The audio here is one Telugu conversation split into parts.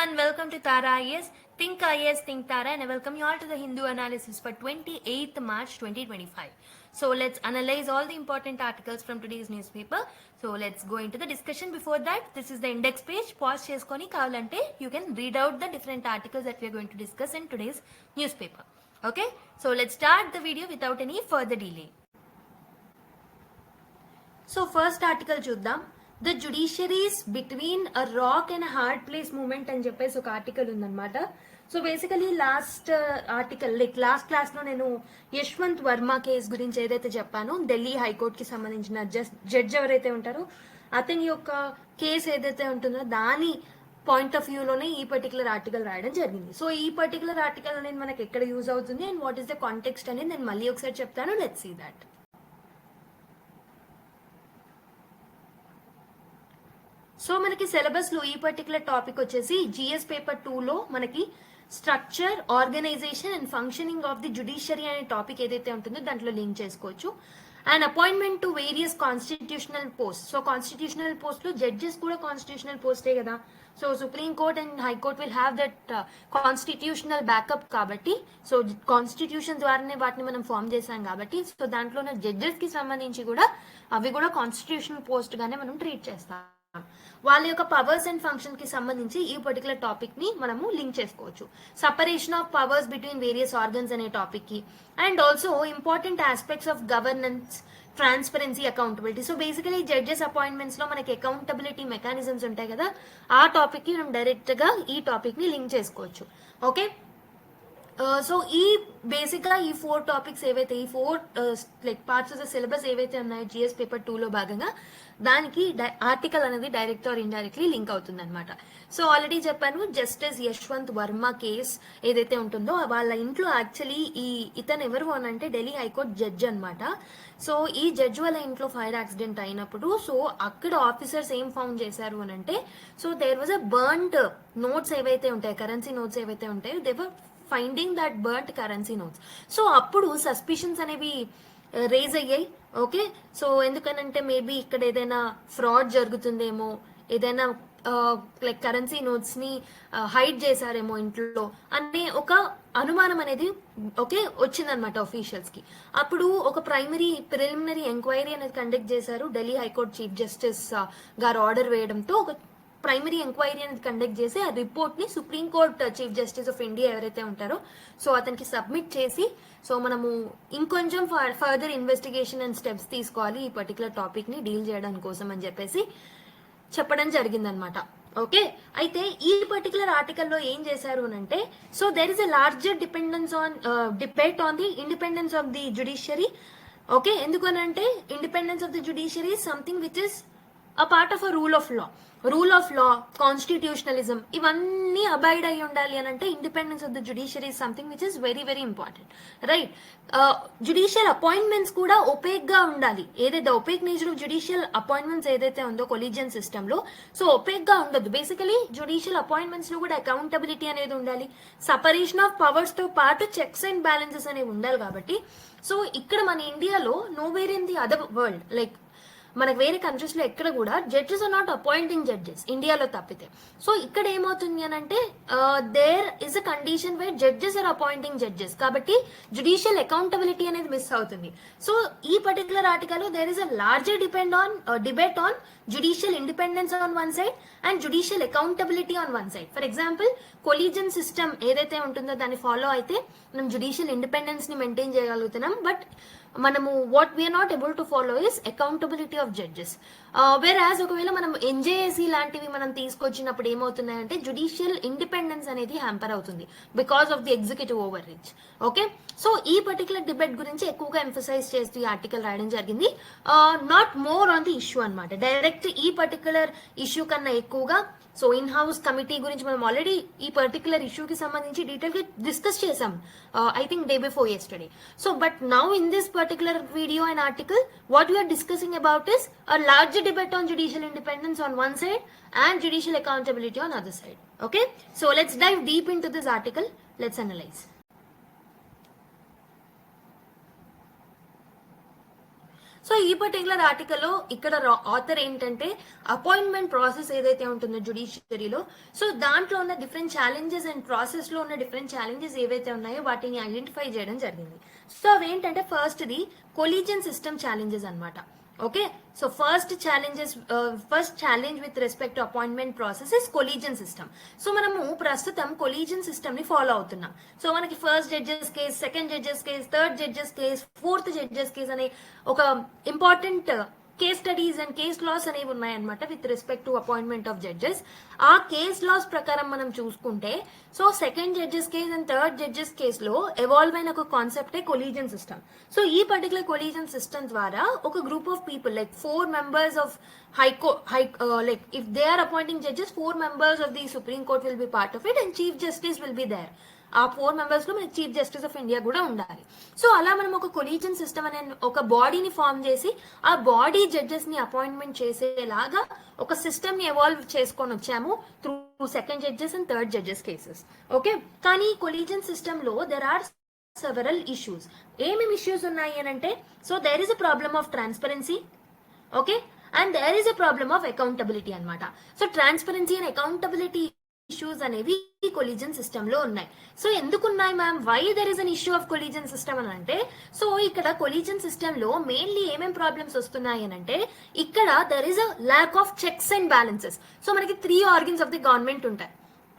everyone, welcome to Tara IAS. Think IAS, Think Tara, and I welcome you all to the Hindu analysis for 28th March 2025. So let's analyze all the important articles from today's newspaper. So let's go into the discussion. Before that, this is the index page. Pause cheskoni kavalante you can read out the different articles that we are going to discuss in today's newspaper. Okay, so let's start the video without any further delay. So first article చూద్దాం. The judiciaries between a rock and hard place moment అని చెప్పేసి ఒక ఆర్టికల్ ఉందన్నమాట. So basically last article last class లో నేను యశ్వంత్ వర్మ కేసు గురించి ఏదైతే చెప్పానో, ఢిల్లీ హైకోర్టు కి సంబంధించిన జడ్జ్ ఎవరైతే ఉంటారో అతని యొక్క కేసు ఏదైతే ఉంటుందో దాని పాయింట్ ఆఫ్ వ్యూలోనే ఈ పర్టికులర్ ఆర్టికల్ రాయడం జరిగింది. సో ఈ పర్టికులర్ ఆర్టికల్ అనేది మనకి ఎక్కడ యూజ్ అవుతుంది and what is the context అనేది నేను మళ్ళీ ఒకసారి చెప్తాను. Let's see that. సో మనకి సిలబస్ లో ఈ పర్టికులర్ టాపిక్ వచ్చేసి జిఎస్ పేపర్ 2లో మనకి structure, organisation and functioning of the judiciary అనే టాపిక్ ఏదైతే ఉంటుందో దాంట్లో లింక్ చేసుకోవచ్చు. And appointment to various constitutional post. So constitutional post లో జడ్జెస్ కూడా కాన్స్టిట్యూషనల్ పోస్టే కదా. So Supreme Court and High Court will have that constitutional backup కాబట్టి, సో కాన్స్టిట్యూషన్ ద్వారానే వాటిని మనం ఫామ్ చేశాం కాబట్టి, సో దాంట్లో జడ్జెస్ కి సంబంధించి కూడా అవి కూడా కాన్స్టిట్యూషనల్ పోస్ట్ గానే మనం ట్రీట్ చేస్తాం. వాళ్ళ యొక్క పవర్స్ అండ్ ఫంక్షన్ కి సంబంధించి ఈ పర్టికులర్ టాపిక్ ని మనము లింక్ చేసుకోవచ్చు. Separation of powers between various organs అనే టాపిక్ కి, and also important aspects of governance, transparency, accountability. So basically judges appointments లో మనకి అకౌంటబిలిటీ మెకానిజమ్స్ ఉంటాయి కదా, ఆ టాపిక్ కి మనం డైరెక్ట్ గా ఈ టాపిక్ ని లింక్ చేసుకోవచ్చు. ఓకే, సో ఈ బేసిక్ గా ఈ 4 టాపిక్స్ ఏవైతే, ఈ 4 పార్ట్స్ ఆఫ్ ద సిలబస్ ఏవైతే ఉన్నాయో జిఎస్ పేపర్ 2లో భాగంగా దానికి ఆర్టికల్ అనేది డైరెక్ట్ ఆర్ ఇండైరెక్ట్లీ లింక్ అవుతుంది అనమాట. సో ఆల్రెడీ చెప్పాను, జస్టిస్ యశ్వంత్ వర్మ కేస్ ఏదైతే ఉంటుందో వాళ్ళ ఇంట్లో యాక్చువల్లీ ఇతను ఎవరు అని అంటే ఢిల్లీ హైకోర్టు జడ్జ్ అనమాట. సో ఈ జడ్జ్ వాళ్ళ ఇంట్లో ఫైర్ యాక్సిడెంట్ అయినప్పుడు, సో అక్కడ ఆఫీసర్స్ ఏం ఫౌండ్ చేశారు అని అంటే, so there was a burned notes ఏవైతే ఉంటాయి, కరెన్సీ నోట్స్ ఏవైతే ఉంటాయో, they were finding that burned currency notes. So అప్పుడు సస్పిషన్స్ అనేవి రేజ్ అయ్యాయి. ఓకే, సో ఎందుకనంటే మేబీ ఇక్కడ ఏదైనా ఫ్రాడ్ జరుగుతుందేమో, ఏదైనా కరెన్సీ నోట్స్ ని హైడ్ చేశారేమో ఇంట్లో అనే ఒక అనుమానం అనేది వచ్చిందనమాట ఆఫీషియల్స్ కి. అప్పుడు ఒక ప్రిలిమినరీ ఎంక్వైరీ అనేది కండక్ట్ చేశారు. ఢిల్లీ హైకోర్టు చీఫ్ జస్టిస్ గారు ఆర్డర్ వేయడంతో ఒక ప్రైమరీ ఎంక్వైరీ అనేది కండక్ట్ చేసి ఆ రిపోర్ట్ ని supreme court chief justice of India ఎవరైతే ఉంటారో సో అతనికి సబ్మిట్ చేసి, సో మనము ఇంకొంచెం ఫర్దర్ ఇన్వెస్టిగేషన్ అండ్ స్టెప్స్ తీసుకోవాలి ఈ పర్టికులర్ టాపిక్ ని డీల్ చేయడం కోసం అని చెప్పేసి చెప్పడం జరిగిందనమాట. ఓకే, అయితే ఈ పర్టికులర్ ఆర్టికల్లో ఏం చేశారు అంటే, so there is a larger debate on the independence of the judiciary. Okay, ఎందుకనంటే independence of the judiciary is something which is a part of a rule of law, constitutionalism, ఇవన్నీ అబైడ్ అయి ఉండాలి అని అంటే independence of the judiciary is something which is very very important, right. Judicial appointments కూడా ఒపేక్ గా ఉండాలి. ఏదైతే opaque nature of judicial appointments ఏదైతే ఉందో కొలీజియన్ సిస్టమ్ లో, సో ఒపేక్ గా ఉండదు. బేసికలీ జుడిషియల్ అపాయింట్మెంట్స్ లో కూడా అకౌంటబిలిటీ అనేది ఉండాలి, సపరేషన్ ఆఫ్ పవర్స్ తో పాటు చెక్స్ అండ్ బ్యాలెన్సెస్ అనేవి ఉండాలి. కాబట్టి సో ఇక్కడ మన ఇండియాలో nowhere in the other world, మనకు వేరే కంట్రీస్ లో ఎక్కడ కూడా judges are not appointing judges, ఇండియాలో తప్పితే. సో ఇక్కడ ఏమవుతుంది అని అంటే there is a condition where judges are appointing judges, కాబట్టి జుడిషియల్ అకౌంటబిలిటీ అనేది మిస్ అవుతుంది. సో ఈ పర్టికులర్ ఆర్టికల్ లో there is a larger debate on judicial independence on one side and judicial accountability on one side. For example collegium system ఏదైతే ఉంటుందో దాన్ని ఫాలో అయితే మనం జుడిషియల్ ఇండిపెండెన్స్ ని మెయింటైన్ చేయగలుగుతున్నాం. బట్ మనము what we are not able to follow is accountability of judges. Whereas ఒకవేళ మనం ఎన్జేఎస్సీ లాంటివి మనం తీసుకొచ్చినప్పుడు ఏమవుతున్నాయంటే జుడిషియల్ ఇండిపెండెన్స్ అనేది హ్యాంపర్ అవుతుంది because of the executive overreach. Okay, so ఈ పర్టికులర్ డిబేట్ గురించి ఎక్కువగా ఎంఫసైజ్ చేస్తూ ఈ ఆర్టికల్ రాయడం జరిగింది. Not more on the issue అనమాట, డైరెక్ట్ ఈ పర్టికులర్ ఇష్యూ కన్నా ఎక్కువగా. సో ఇన్ హౌస్ కమిటీ గురించి మనం ఆల్రెడీ ఈ పర్టికులర్ ఇష్యూకి సంబంధించి డీటెయిల్ గా డిస్కస్ చేసాం, I think day before yesterday. So but now in this particular video and article what we're discussing about is a larger debate on judicial independence on one side and judicial accountability on other side. Okay, so let's dive deep into this article. Let's analyze. So ఈ పర్టికులర్ ఆర్టికల్లో ఇక్కడ ఆథర్ ఏంటంటే అపాయింట్మెంట్ ప్రాసెస్ ఏదైతే ఉంటుందో జుడిషియరీలో, సో దాంట్లో ఉన్న డిఫరెంట్ ఛాలెంజెస్ అండ్ ప్రాసెస్ లో ఉన్న డిఫరెంట్ ఛాలెంజెస్ ఏవైతే ఉన్నాయో వాటిని ఐడెంటిఫై చేయడం జరిగింది. సో అవేంటంటే ఫస్ట్ది కొలీజన్ సిస్టమ్ ఛాలెంజెస్ అన్నమాట. Okay, so first challenge with respect to appointment process is collegium system. So మనము ప్రస్తుతం కొలీజన్ సిస్టమ్ ని ఫాలో అవుతున్నాం. సో మనకి first judges case, second judges case, third judges case, fourth judges case అనే ఒక important case studies and case laws అనేవి ఉన్నాయన్నమాట with respect to appointment of judges. ఆ కేస్ లాస్ ప్రకారం మనం చూసుకుంటే, so second judges case and third judges case లో ఎవాల్వ్ అయిన ఒక కాన్సెప్టే కొలీజన్ సిస్టమ్. సో ఈ పర్టికులర్ కొలీజన్ సిస్టమ్ ద్వారా ఒక group of people like 4 members of like if they are appointing judges, 4 members of the Supreme Court will be part of it and Chief Justice will be there. ఆ 4 members లో మనకి చీఫ్ జస్టిస్ ఆఫ్ ఇండియా కూడా ఉండాలి. సో అలా మనం ఒక కొలీజన్ సిస్టమ్ అనే ఒక బాడీని ఫామ్ చేసి ఆ బాడీ జడ్జెస్ ని అపాయింట్మెంట్ చేసేలాగా ఒక సిస్టమ్ ని ఎవాల్వ్ చేసుకొని వచ్చాము through second judges and third judges cases. Okay, కానీ కొలీజన్ సిస్టమ్ లో దెర్ ఆర్ సెవరల్ ఇష్యూస్. ఏమేమి ఇష్యూస్ ఉన్నాయి అని అంటే, so there is a problem of transparency, okay, and there is a problem of accountability అనమాట. So transparency and accountability issues అనేవి ఈ కొలీజన్ సిస్టమ్ లో ఉన్నాయి. సో ఎందుకున్నాయి ma'am, why there is an issue of collegium system అని అంటే, సో ఇక్కడ కొలీజన్ సిస్టమ్ లో మెయిన్లీ ఏమేం ప్రాబ్లమ్స్ వస్తున్నాయి అని అంటే, ఇక్కడ there is a lack of checks and balances. So మనకి 3 organs ఆఫ్ ది గవర్నమెంట్ ఉంటాయి.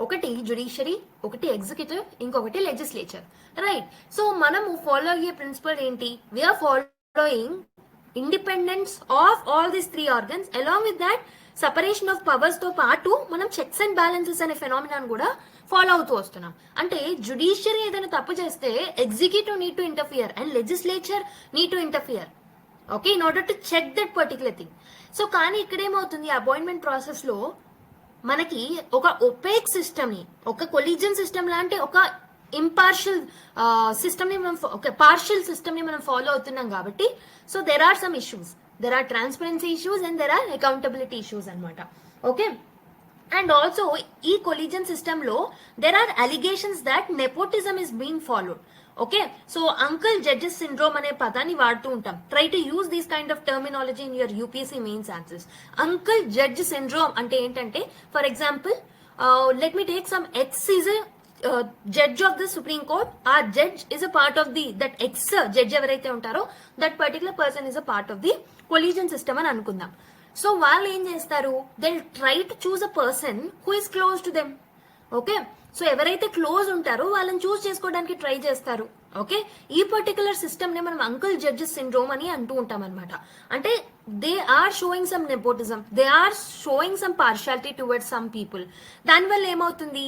ఒకటి జుడిషియరీ, ఒకటి ఎగ్జిక్యూటివ్, ఇంకొకటి లెజిస్లేచర్, రైట్? సో మనము ఫాలో అయ్యే ప్రిన్సిపల్ ఏంటి, we are following independence of all these 3 organs. Along with that separation of powers తో పాటు మనం చెక్స్ అండ్ బ్యాలెన్సెస్ అనే ఫెనామినాన్ కూడా ఫాలో అవుతూ వస్తున్నాం. అంటే జుడిషియరీ ఏదైనా తప్పు చేస్తే executive need to interfere and legislature need to interfere, okay, in order to check that particular thing. So కానీ ఇక్కడ ఏమవుతుంది, అపాయింట్మెంట్ ప్రాసెస్ లో మనకి ఒక ఒపేక్ సిస్టమ్ ని, ఒక కొలీజన్ సిస్టమ్ లాంటి ఒక ఇంపార్షియల్ సిస్టమ్ ని మనం, ఒక పార్షియల్ సిస్టమ్ ని మనం ఫాలో అవుతున్నాం కాబట్టి, so there are some issues. There are transparency issues and there are accountability issues anamata. Okay, and also ee collegian system lo there are allegations that nepotism is being followed. Okay, so uncle judges syndrome ane padani vaadu untam. Try to use this kind of terminology in your UPSC mains answers. Uncle judge syndrome ante entante, for example, let me take some X is a judge of the Supreme Court. Our judge is a part of the, that ex judge ఎవరైతే ఉంటారో that particular person is a part of the collegian system అని అనుకుందాం. సో వాళ్ళు ఏం చేస్తారు, they try to choose a person who is close to them. Okay, so ఎవరైతే క్లోజ్ ఉంటారో వాళ్ళని చూస్ చేసుకోవడానికి ట్రై చేస్తారు. ఓకే, ఈ పర్టికులర్ సిస్టమ్ ని మనం అంకుల్ జడ్జెస్ సిండ్రోమ్ అని అంటూ ఉంటాం అనమాట. అంటే they are showing some nepotism, they are showing some partiality towards some people. దానివల్ల ఏమవుతుంది,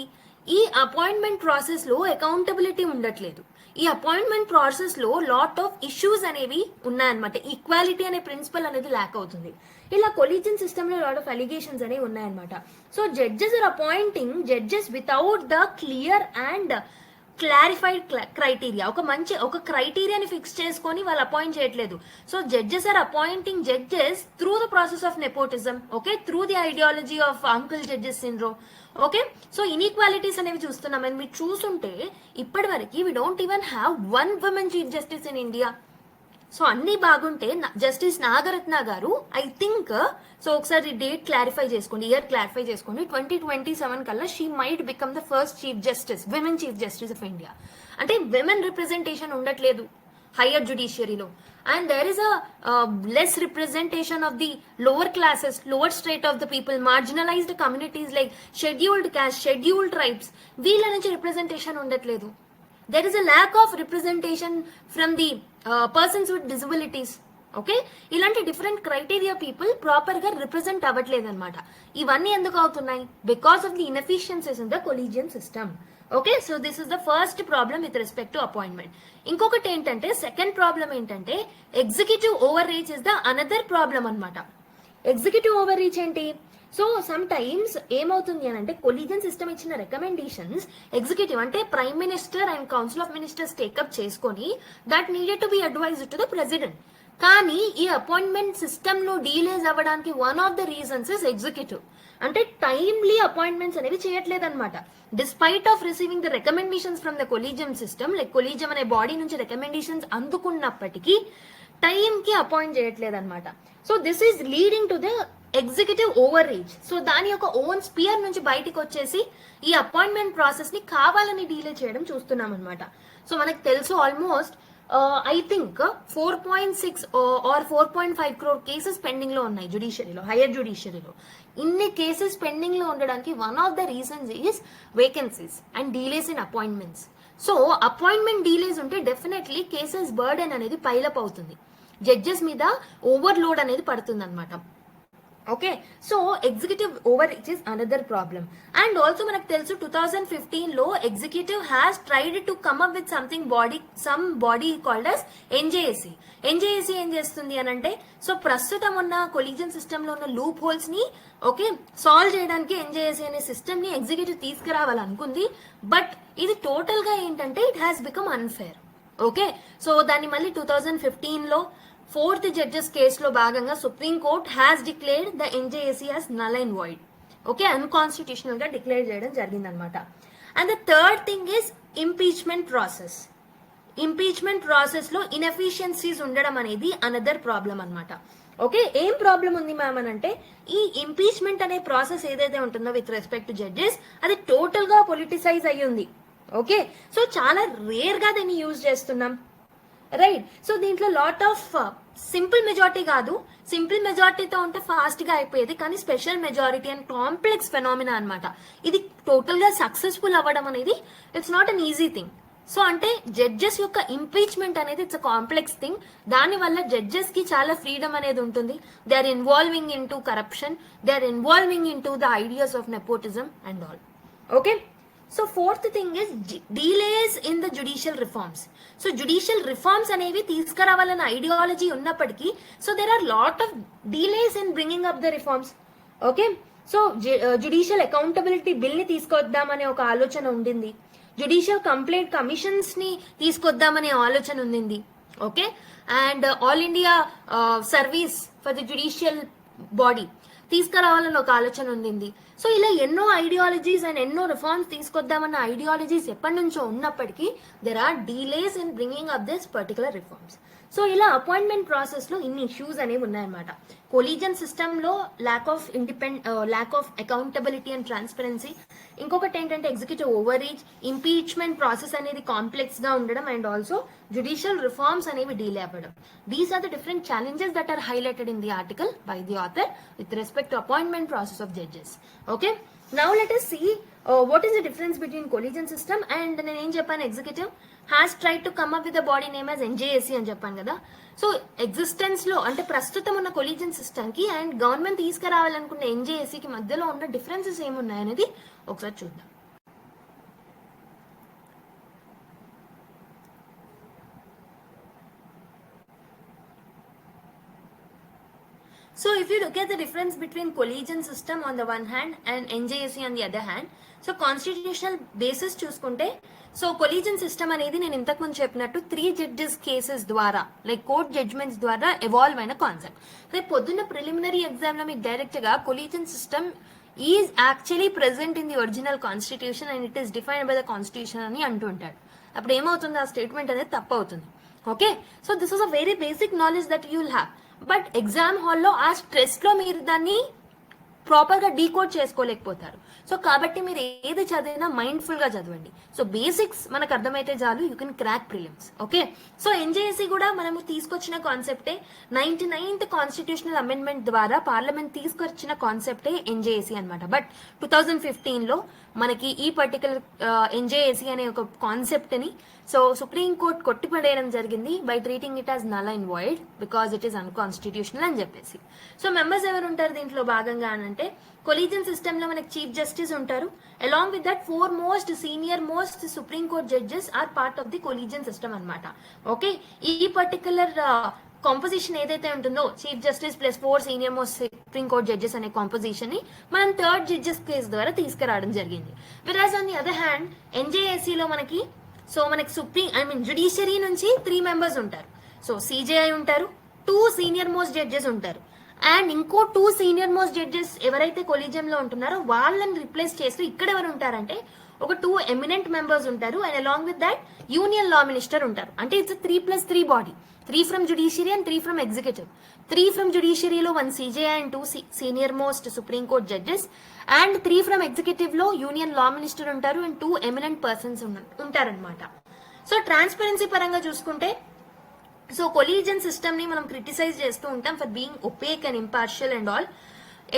ఈ అపాయింట్మెంట్ ప్రాసెస్ లో అకౌంటబిలిటీ ఉండట్లేదు. ఈ అపాయింట్మెంట్ ప్రాసెస్ లో లాట్ ఆఫ్ ఇష్యూస్ అనేవి ఉన్నాయన్నమాట. ఈక్వాలిటీ అనే ప్రిన్సిపల్ అనేది ల్యాక్ అవుతుంది. ఇలా కొలీజియన్ సిస్టమ్ లో లాట్ ఆఫ్ అలిగేషన్స్ అనేవి ఉన్నాయన్నమాట. So judges are appointing judges without the clear and clarified criteria. ఒక క్రైటీరియాని ఫిక్స్ చేసుకొని వాళ్ళు అపాయింట్ చేయట్లేదు. So judges are appointing judges through the process of nepotism, okay, through the ideology of uncle judges syndrome. Okay, so inequalities అనేవి చూస్తున్నాం. అండ్ మీరు చూస్తుంటే ఇప్పటి వరకు we don't even have 1 women chief justice in India. So అన్ని బాగుంటే జస్టిస్ నాగరత్న గారు, ఐ థింక్, సో ఒకసారి డేట్ క్లారిఫై చేసుకోండి, ఇయర్ క్లారిఫై చేసుకోండి, 2027 కల్లా she might become the first chief justice, women chief justice of India. అంటే విమెన్ రిప్రజెంటేషన్ ఉండట్లేదు hire జుడిషియరీలో. And there is a less representation of the lower classes, lower strata of the people, marginalised communities like scheduled caste, scheduled tribes, వీళ్ళ నుంచి రిప్రజెంటేషన్ ఉండట్లేదు. There is a lack of representation from the persons with disabilities. Okay, ఇలాంటి డిఫరెంట్ క్రైటీరియా పీపుల్ ప్రాపర్ గా రిప్రజెంట్ అవ్వట్లేదు అనమాట. ఇవన్నీ ఎందుకు అవుతున్నాయి, because of the inefficiencies in the collegium system. Okay, so this is the first problem with respect to appointment. ఇంకొకటి ఏంటంటే, సెకండ్ ప్రాబ్లమ్ ఏంటంటే, executive overreach is the another problem అనమాట. ఎగ్జిక్యూటివ్ ఓవర్ రీచ్ ఏంటి, సో సమ్ టైమ్స్ ఏమవుతుంది అని అంటే, కొలీజియన్ సిస్టమ్ ఇచ్చిన రికమెండేషన్స్ ఎగ్జిక్యూటివ్ అంటే prime minister and council of ministers take up చేసుకొని that needed to be advised to the president. కానీ ఈ అపాయింట్మెంట్ సిస్టమ్ లో డీలేస్ అవ్వడానికి one of the reasons is executive. అంటే టైమ్లీ అపాయింట్మెంట్స్ అనేవి చేయట్లేదు అనమాట. Despite of receiving the recommendations from the collegium system, like collegium అనే బాడీ నుంచి రికమెండేషన్స్ అందుకున్నప్పటికీ టైంకి అపాయింట్ చేయట్లేదు అనమాట. So this is leading to the executive over reach. So దాని యొక్క ఓన్ స్పియర్ నుంచి బయటికి వచ్చేసి ఈ అపాయింట్మెంట్ ప్రాసెస్ ని కావాలని డీలే చేయడం చూస్తున్నాం అనమాట. సో మనకు తెలుసు almost I think 4.6 or 4.5 crore cases pending లో ఉన్నాయి జుడిషియరీలో, హైయర్ జుడిషియరీలో. ఇన్ని కేసెస్ పెండింగ్ లో ఉండడానికి one of the reasons is vacancies and delays in appointments. So appointment delays ఉంటే డెఫినెట్లీ కేసెస్ బర్డెన్ అనేది పైలప్ అవుతుంది, జడ్జెస్ మీద ఓవర్లోడ్ అనేది పడుతుంది అనమాట. Okay, so executive overreach is another problem. And also మనకు తెలుసు 2015 లో executive has tried to come up with some body called as NJAC. NJAC ఏం చేస్తుంది అని అంటే, సో ప్రస్తుతం ఉన్న కొలీజియన్ సిస్టమ్ లో ఉన్న లూప్ హోల్స్ ని సాల్వ్ చేయడానికి ఎన్జేఏసీ అనే సిస్టమ్ ని ఎగ్జిక్యూటివ్ తీసుకురావాలనుకుంది. బట్ ఇది టోటల్ గా ఏంటంటే it has become unfair. Okay, so దాన్ని మళ్ళీ 2015 లో 4th జడ్జెస్ కేసులో భాగంగా supreme court has declared the NJAC as null and void. Okay, unconstitutional గా డిక్లేర్ చేయడం జరిగిందనమాట. And the third thing is impeachment process. Impeachment process లో ఇన్ఎఫిషియన్సీస్ ఉండడం అనేది అనదర్ ప్రాబ్లం అనమాట. ఓకే, ఏం ప్రాబ్లం ఉంది మ్యామ్ అని అంటే, ఈ ఇంపీచ్మెంట్ అనే ప్రాసెస్ ఏదైతే ఉంటుందో విత్ రెస్పెక్ట్ టు జడ్జెస్, అది టోటల్ గా పొలిటిసైజ్ అయ్యింది. ఓకే, సో చాలా రేర్ గా దీన్ని యూజ్ చేస్తున్నాం, రైట్. సో దీంట్లో లాట్ ఆఫ్ సింపుల్ మెజారిటీ కాదు, సింపుల్ మెజారిటీతో ఉంటే ఫాస్ట్ గా అయిపోయేది, కానీ special majority and complex phenomena అనమాట. ఇది టోటల్ గా సక్సెస్ఫుల్ అవ్వడం అనేది it's not an easy thing. So అంటే జడ్జెస్ యొక్క ఇంపీచ్మెంట్ అనేది ఇట్స్ అ కాంప్లెక్స్ థింగ్. దాని వల్ల జడ్జెస్ కి చాలా ఫ్రీడమ్ అనేది ఉంటుంది. They are involving into corruption, they are involving into the ideas of nepotism and all. Okay, so fourth thing is delays in the judicial reforms. So judicial reforms అనేవి తీసుకురావాలన్న ఐడియాలజీ ఉన్నప్పటికీ, so there are lot of delays in bringing up the reforms. Okay, so judicial accountability bill ని తీసుకొద్దామనే ఒక ఆలోచన ఉండింది, జుడిషియల్ కంప్లైంట్ కమిషన్స్ ని తీసుకొద్దామనే ఆలోచన ఉండింది. Okay, and all India service for the judicial body తీసుకురావాలని ఒక ఆలోచన ఉండింది. సో ఇలా ఎన్నో ఐడియాలజీస్ అండ్ ఎన్నో రిఫార్మ్స్ తీసుకొద్దామన్న ఐడియాలజీస్ ఎప్పటి నుంచో ఉన్నప్పటికీ there are delays in bringing up this particular reforms. So ఇలా అపాయింట్మెంట్ ప్రాసెస్ లో ఇన్ని ఇష్యూస్ అనేవి ఉన్నాయన్నమాట. కొలీజియన్ సిస్టమ్ లో lack of accountability and transparency. ఇంకొకటి ఏంటంటే executive overreach, impeachment process అనేది కాంప్లెక్స్ గా ఉండడం, అండ్ ఆల్సో జుడిషియల్ రిఫార్మ్స్ అనేవి డీలే అవ్వడం. These are the different challenges that are highlighted in the article by the author with respect to appointment process of judges. Okay, now let us see what is the difference between collegian system and నేను ఏం చెప్పాను, executive has tried to come up with the body name as NJAC అని చెప్పాను కదా. సో ఎగ్జిస్టెన్స్ లో అంటే ప్రస్తుతం ఉన్న కొలీజియన్ సిస్టమ్ కి అండ్ గవర్నమెంట్ తీసుకురావాలనుకున్న ఎన్జేఏసీకి మధ్యలో ఉన్న డిఫరెన్సెస్ ఏమున్నాయనేది ఒకసారి చూద్దాం. So if you look at the difference between collegian system on the one hand and NJSC on the other hand, so constitutional basis చూసుకుంటే, సో కొలీజియన్ సిస్టమ్ అనేది నేను ఇంతకు ముందు చెప్పినట్టు 3 జడ్జెస్ కేసెస్ ద్వారా లైక్ కోర్ట్ జడ్జ్మెంట్స్ ద్వారా ఎవాల్వ్ అయిన కాన్సెప్ట్. రేపు పొద్దున్న ప్రిలిమినరీ ఎగ్జామ్ లో మీకు డైరెక్ట్ గా collegium system is actually present in the original constitution and it is defined by the constitution అని అంటుంటాడు. అప్పుడు ఏమవుతుంది, ఆ స్టేట్మెంట్ అనేది తప్పు అవుతుంది. Okay, so this is a very basic knowledge that you will have. But exam హాల్లో ఆ స్ట్రెస్ లో మీరు దాన్ని ప్రాపర్ గా డీకోడ్ చేసుకోలేకపోతారు. సో కాబట్టి మీరు ఏది చదివినా మైండ్ఫుల్ గా చదవండి. సో బేసిక్స్ మనకు అర్థమైతే చాలు, you can crack prelims. Okay, so NJAC కూడా మనము తీసుకొచ్చిన కాన్సెప్టే, 99th కాన్స్టిట్యూషనల్ అమెండ్మెంట్ ద్వారా పార్లమెంట్ తీసుకొచ్చిన కాన్సెప్టే ఎన్జేఏసీ అనమాట. బట్ 2015 లో మనకి ఈ పర్టికులర్ ఎన్జేఏసీ అనే ఒక కాన్సెప్ట్ ని సో సుప్రీం కోర్ట్ కొట్టిపడేయడం జరిగింది by treating it as null and void because it is unconstitutional అని చెప్పేసి. సో మెంబర్స్ ఎవరు ఉంటారు దీంట్లో భాగంగా అని అంటే, కొలీజియన్ సిస్టమ్ లో మనకి చీఫ్ జస్టిస్ ఉంటారు. Along with that 4 most senior most supreme court judges are part of the collegium system అనమాట. ఓకే, ఈ పర్టికులర్ కాంపోజిషన్ ఏదైతే ఉంటుందో chief justice plus 4 senior most supreme court judges అనే కాంపోజిషన్ ని మనం 3rd జడ్జెస్ కేసు ద్వారా తీసుకురావడం జరిగింది. Whereas on the other hand ఎన్జేఏసీలో మనకి జుడిషియరీ నుంచి 3 మెంబర్స్ ఉంటారు. సో సిజేఐ ఉంటారు, 2 సీనియర్ మోస్ట్ జడ్జెస్ ఉంటారు, అండ్ ఇంకో 2 సీనియర్ మోస్ట్ జడ్జెస్ ఎవరైతే కొలీజియం లో ఉంటున్నారో వాళ్ళని రిప్లేస్ చేస్తూ ఇక్కడ ఎవరు ఉంటారంటే ఒక 2 ఎమినెంట్ మెంబర్స్ ఉంటారు. And along with that union law minister ఉంటారు. అంటే it's 3+3 body. 3 from judiciary and 3 from executive. 3 from judiciary లో 1 CJI and 2 senior most Supreme Court judges, and 3 from executive లో యూనియన్ లా మినిస్టర్ ఉంటారు and 2 eminent persons ఉంటారనమాట. సో ట్రాన్స్పరెన్సీ పరంగా చూసుకుంటే, సో కొలీజియన్ సిస్టమ్ ని మనం క్రిటిసైజ్ చేస్తూ ఉంటాం for being opaque and impartial and all.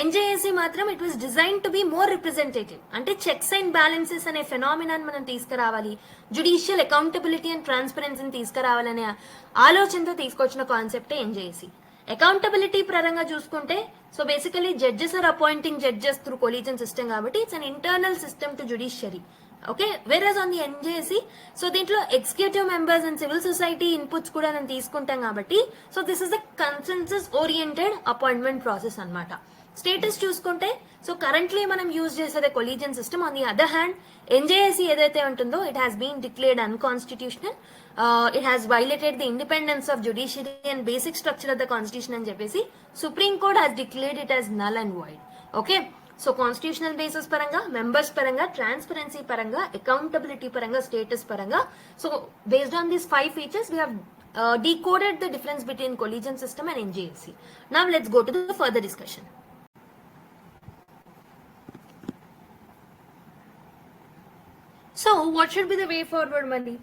NJAC మాత్రం it was design to be more representative, అంటే చెక్స్ అండ్ బ్యాలెన్సెస్ అనే ఫెనామినాన్ మనం తీసుకురావాలి, జుడిషియల్ అకౌంటబిలిటీ అండ్ ట్రాన్స్పరెన్సీని తీసుకురావాలనే ఆలోచనతో తీసుకొచ్చిన కాన్సెప్టే ఎన్జేఏసీ. అకౌంటబిలిటీ పరంగా చూసుకుంటే, so basically judges are appointing judges through collegium system కాబట్టి it's an internal system to judiciary. Okay, whereas on the NJAC, so దీంట్లో executive members and civil society inputs కూడా మనం తీసుకుంటాం కాబట్టి, so this is the consensus oriented appointment process అన్నమాట. స్టేటస్ చూసుకుంటే, సో కరెంట్లీ మనం యూజ్ చేసేది collegium system. On the other hand NJAC ఏదైతే ఉంటుందో it has been declared unconstitutional, it has violated the independence of judiciary and basic structure of the constitution అని చెప్పేసి supreme court has declared it as null and wide. Okay, so constitutional basis పరంగా, మెంబర్స్ పరంగా, ట్రాన్స్పరెన్సీ పరంగా, అకౌంటబిలిటీ పరంగా, స్టేటస్ పరంగా, so based on these 5 features we have decoded the difference between collegium system and NJSC. Now let's go to the further discussion. So what should be the way forward, Mali?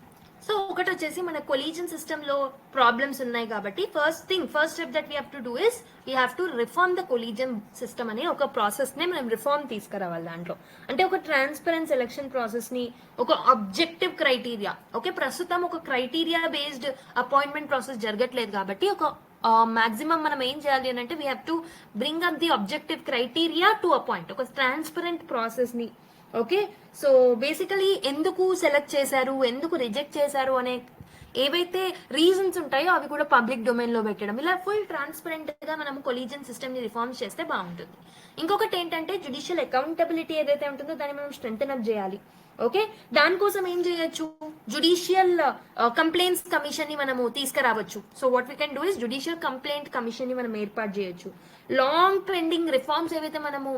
So ఒకటి వచ్చేసి మన కొలీజియన్ సిస్టమ్ లో ప్రాబ్లమ్స్ ఉన్నాయి కాబట్టి first step that we have to do is we have to reform the collegium system అనే ఒక ప్రాసెస్ నే మనం రిఫార్మ్ తీసుకురావాలి. దాంట్లో అంటే ఒక ట్రాన్స్పరెంట్ సెలక్షన్ ప్రాసెస్ ని, ఒక ఆబ్జెక్టివ్ క్రైటీరియా, ఓకే ప్రస్తుతం ఒక క్రైటీరియా బేస్డ్ అపాయింట్మెంట్ ప్రాసెస్ జరగట్లేదు కాబట్టి ఒక మాక్సిమం మనం ఏం చేయాలి అని అంటే we have to bring up the objective criteria to appoint ఒక ట్రాన్స్పరెంట్ ప్రాసెస్ ని. ఓకే, సో బేసికలీ ఎందుకు సెలెక్ట్ చేశారు, ఎందుకు రిజెక్ట్ చేశారు అనే ఏవైతే రీజన్స్ ఉంటాయో అవి కూడా పబ్లిక్ డొమైన్ లో పెట్టడం, ఇలా ఫుల్ ట్రాన్స్పరెంట్ గా మనం కొలీజియన్ సిస్టమ్ ని రిఫార్మ్స్ చేస్తే బాగుంటుంది. ఇంకొకటి ఏంటంటే జుడిషియల్ అకౌంటబిలిటీ ఏదైతే ఉంటుందో దాన్ని మనం స్ట్రెంథెన్ అప్ చేయాలి. ఓకే, దానికోసం ఏం చేయొచ్చు, జుడిషియల్ కంప్లైంట్స్ కమిషన్ ని మనము తీసుకురావచ్చు. So what we can do is judicial complaint commission ని మనం ఏర్పాటు చేయొచ్చు. లాంగ్ ట్రెండింగ్ రిఫార్మ్స్ ఏవైతే మనము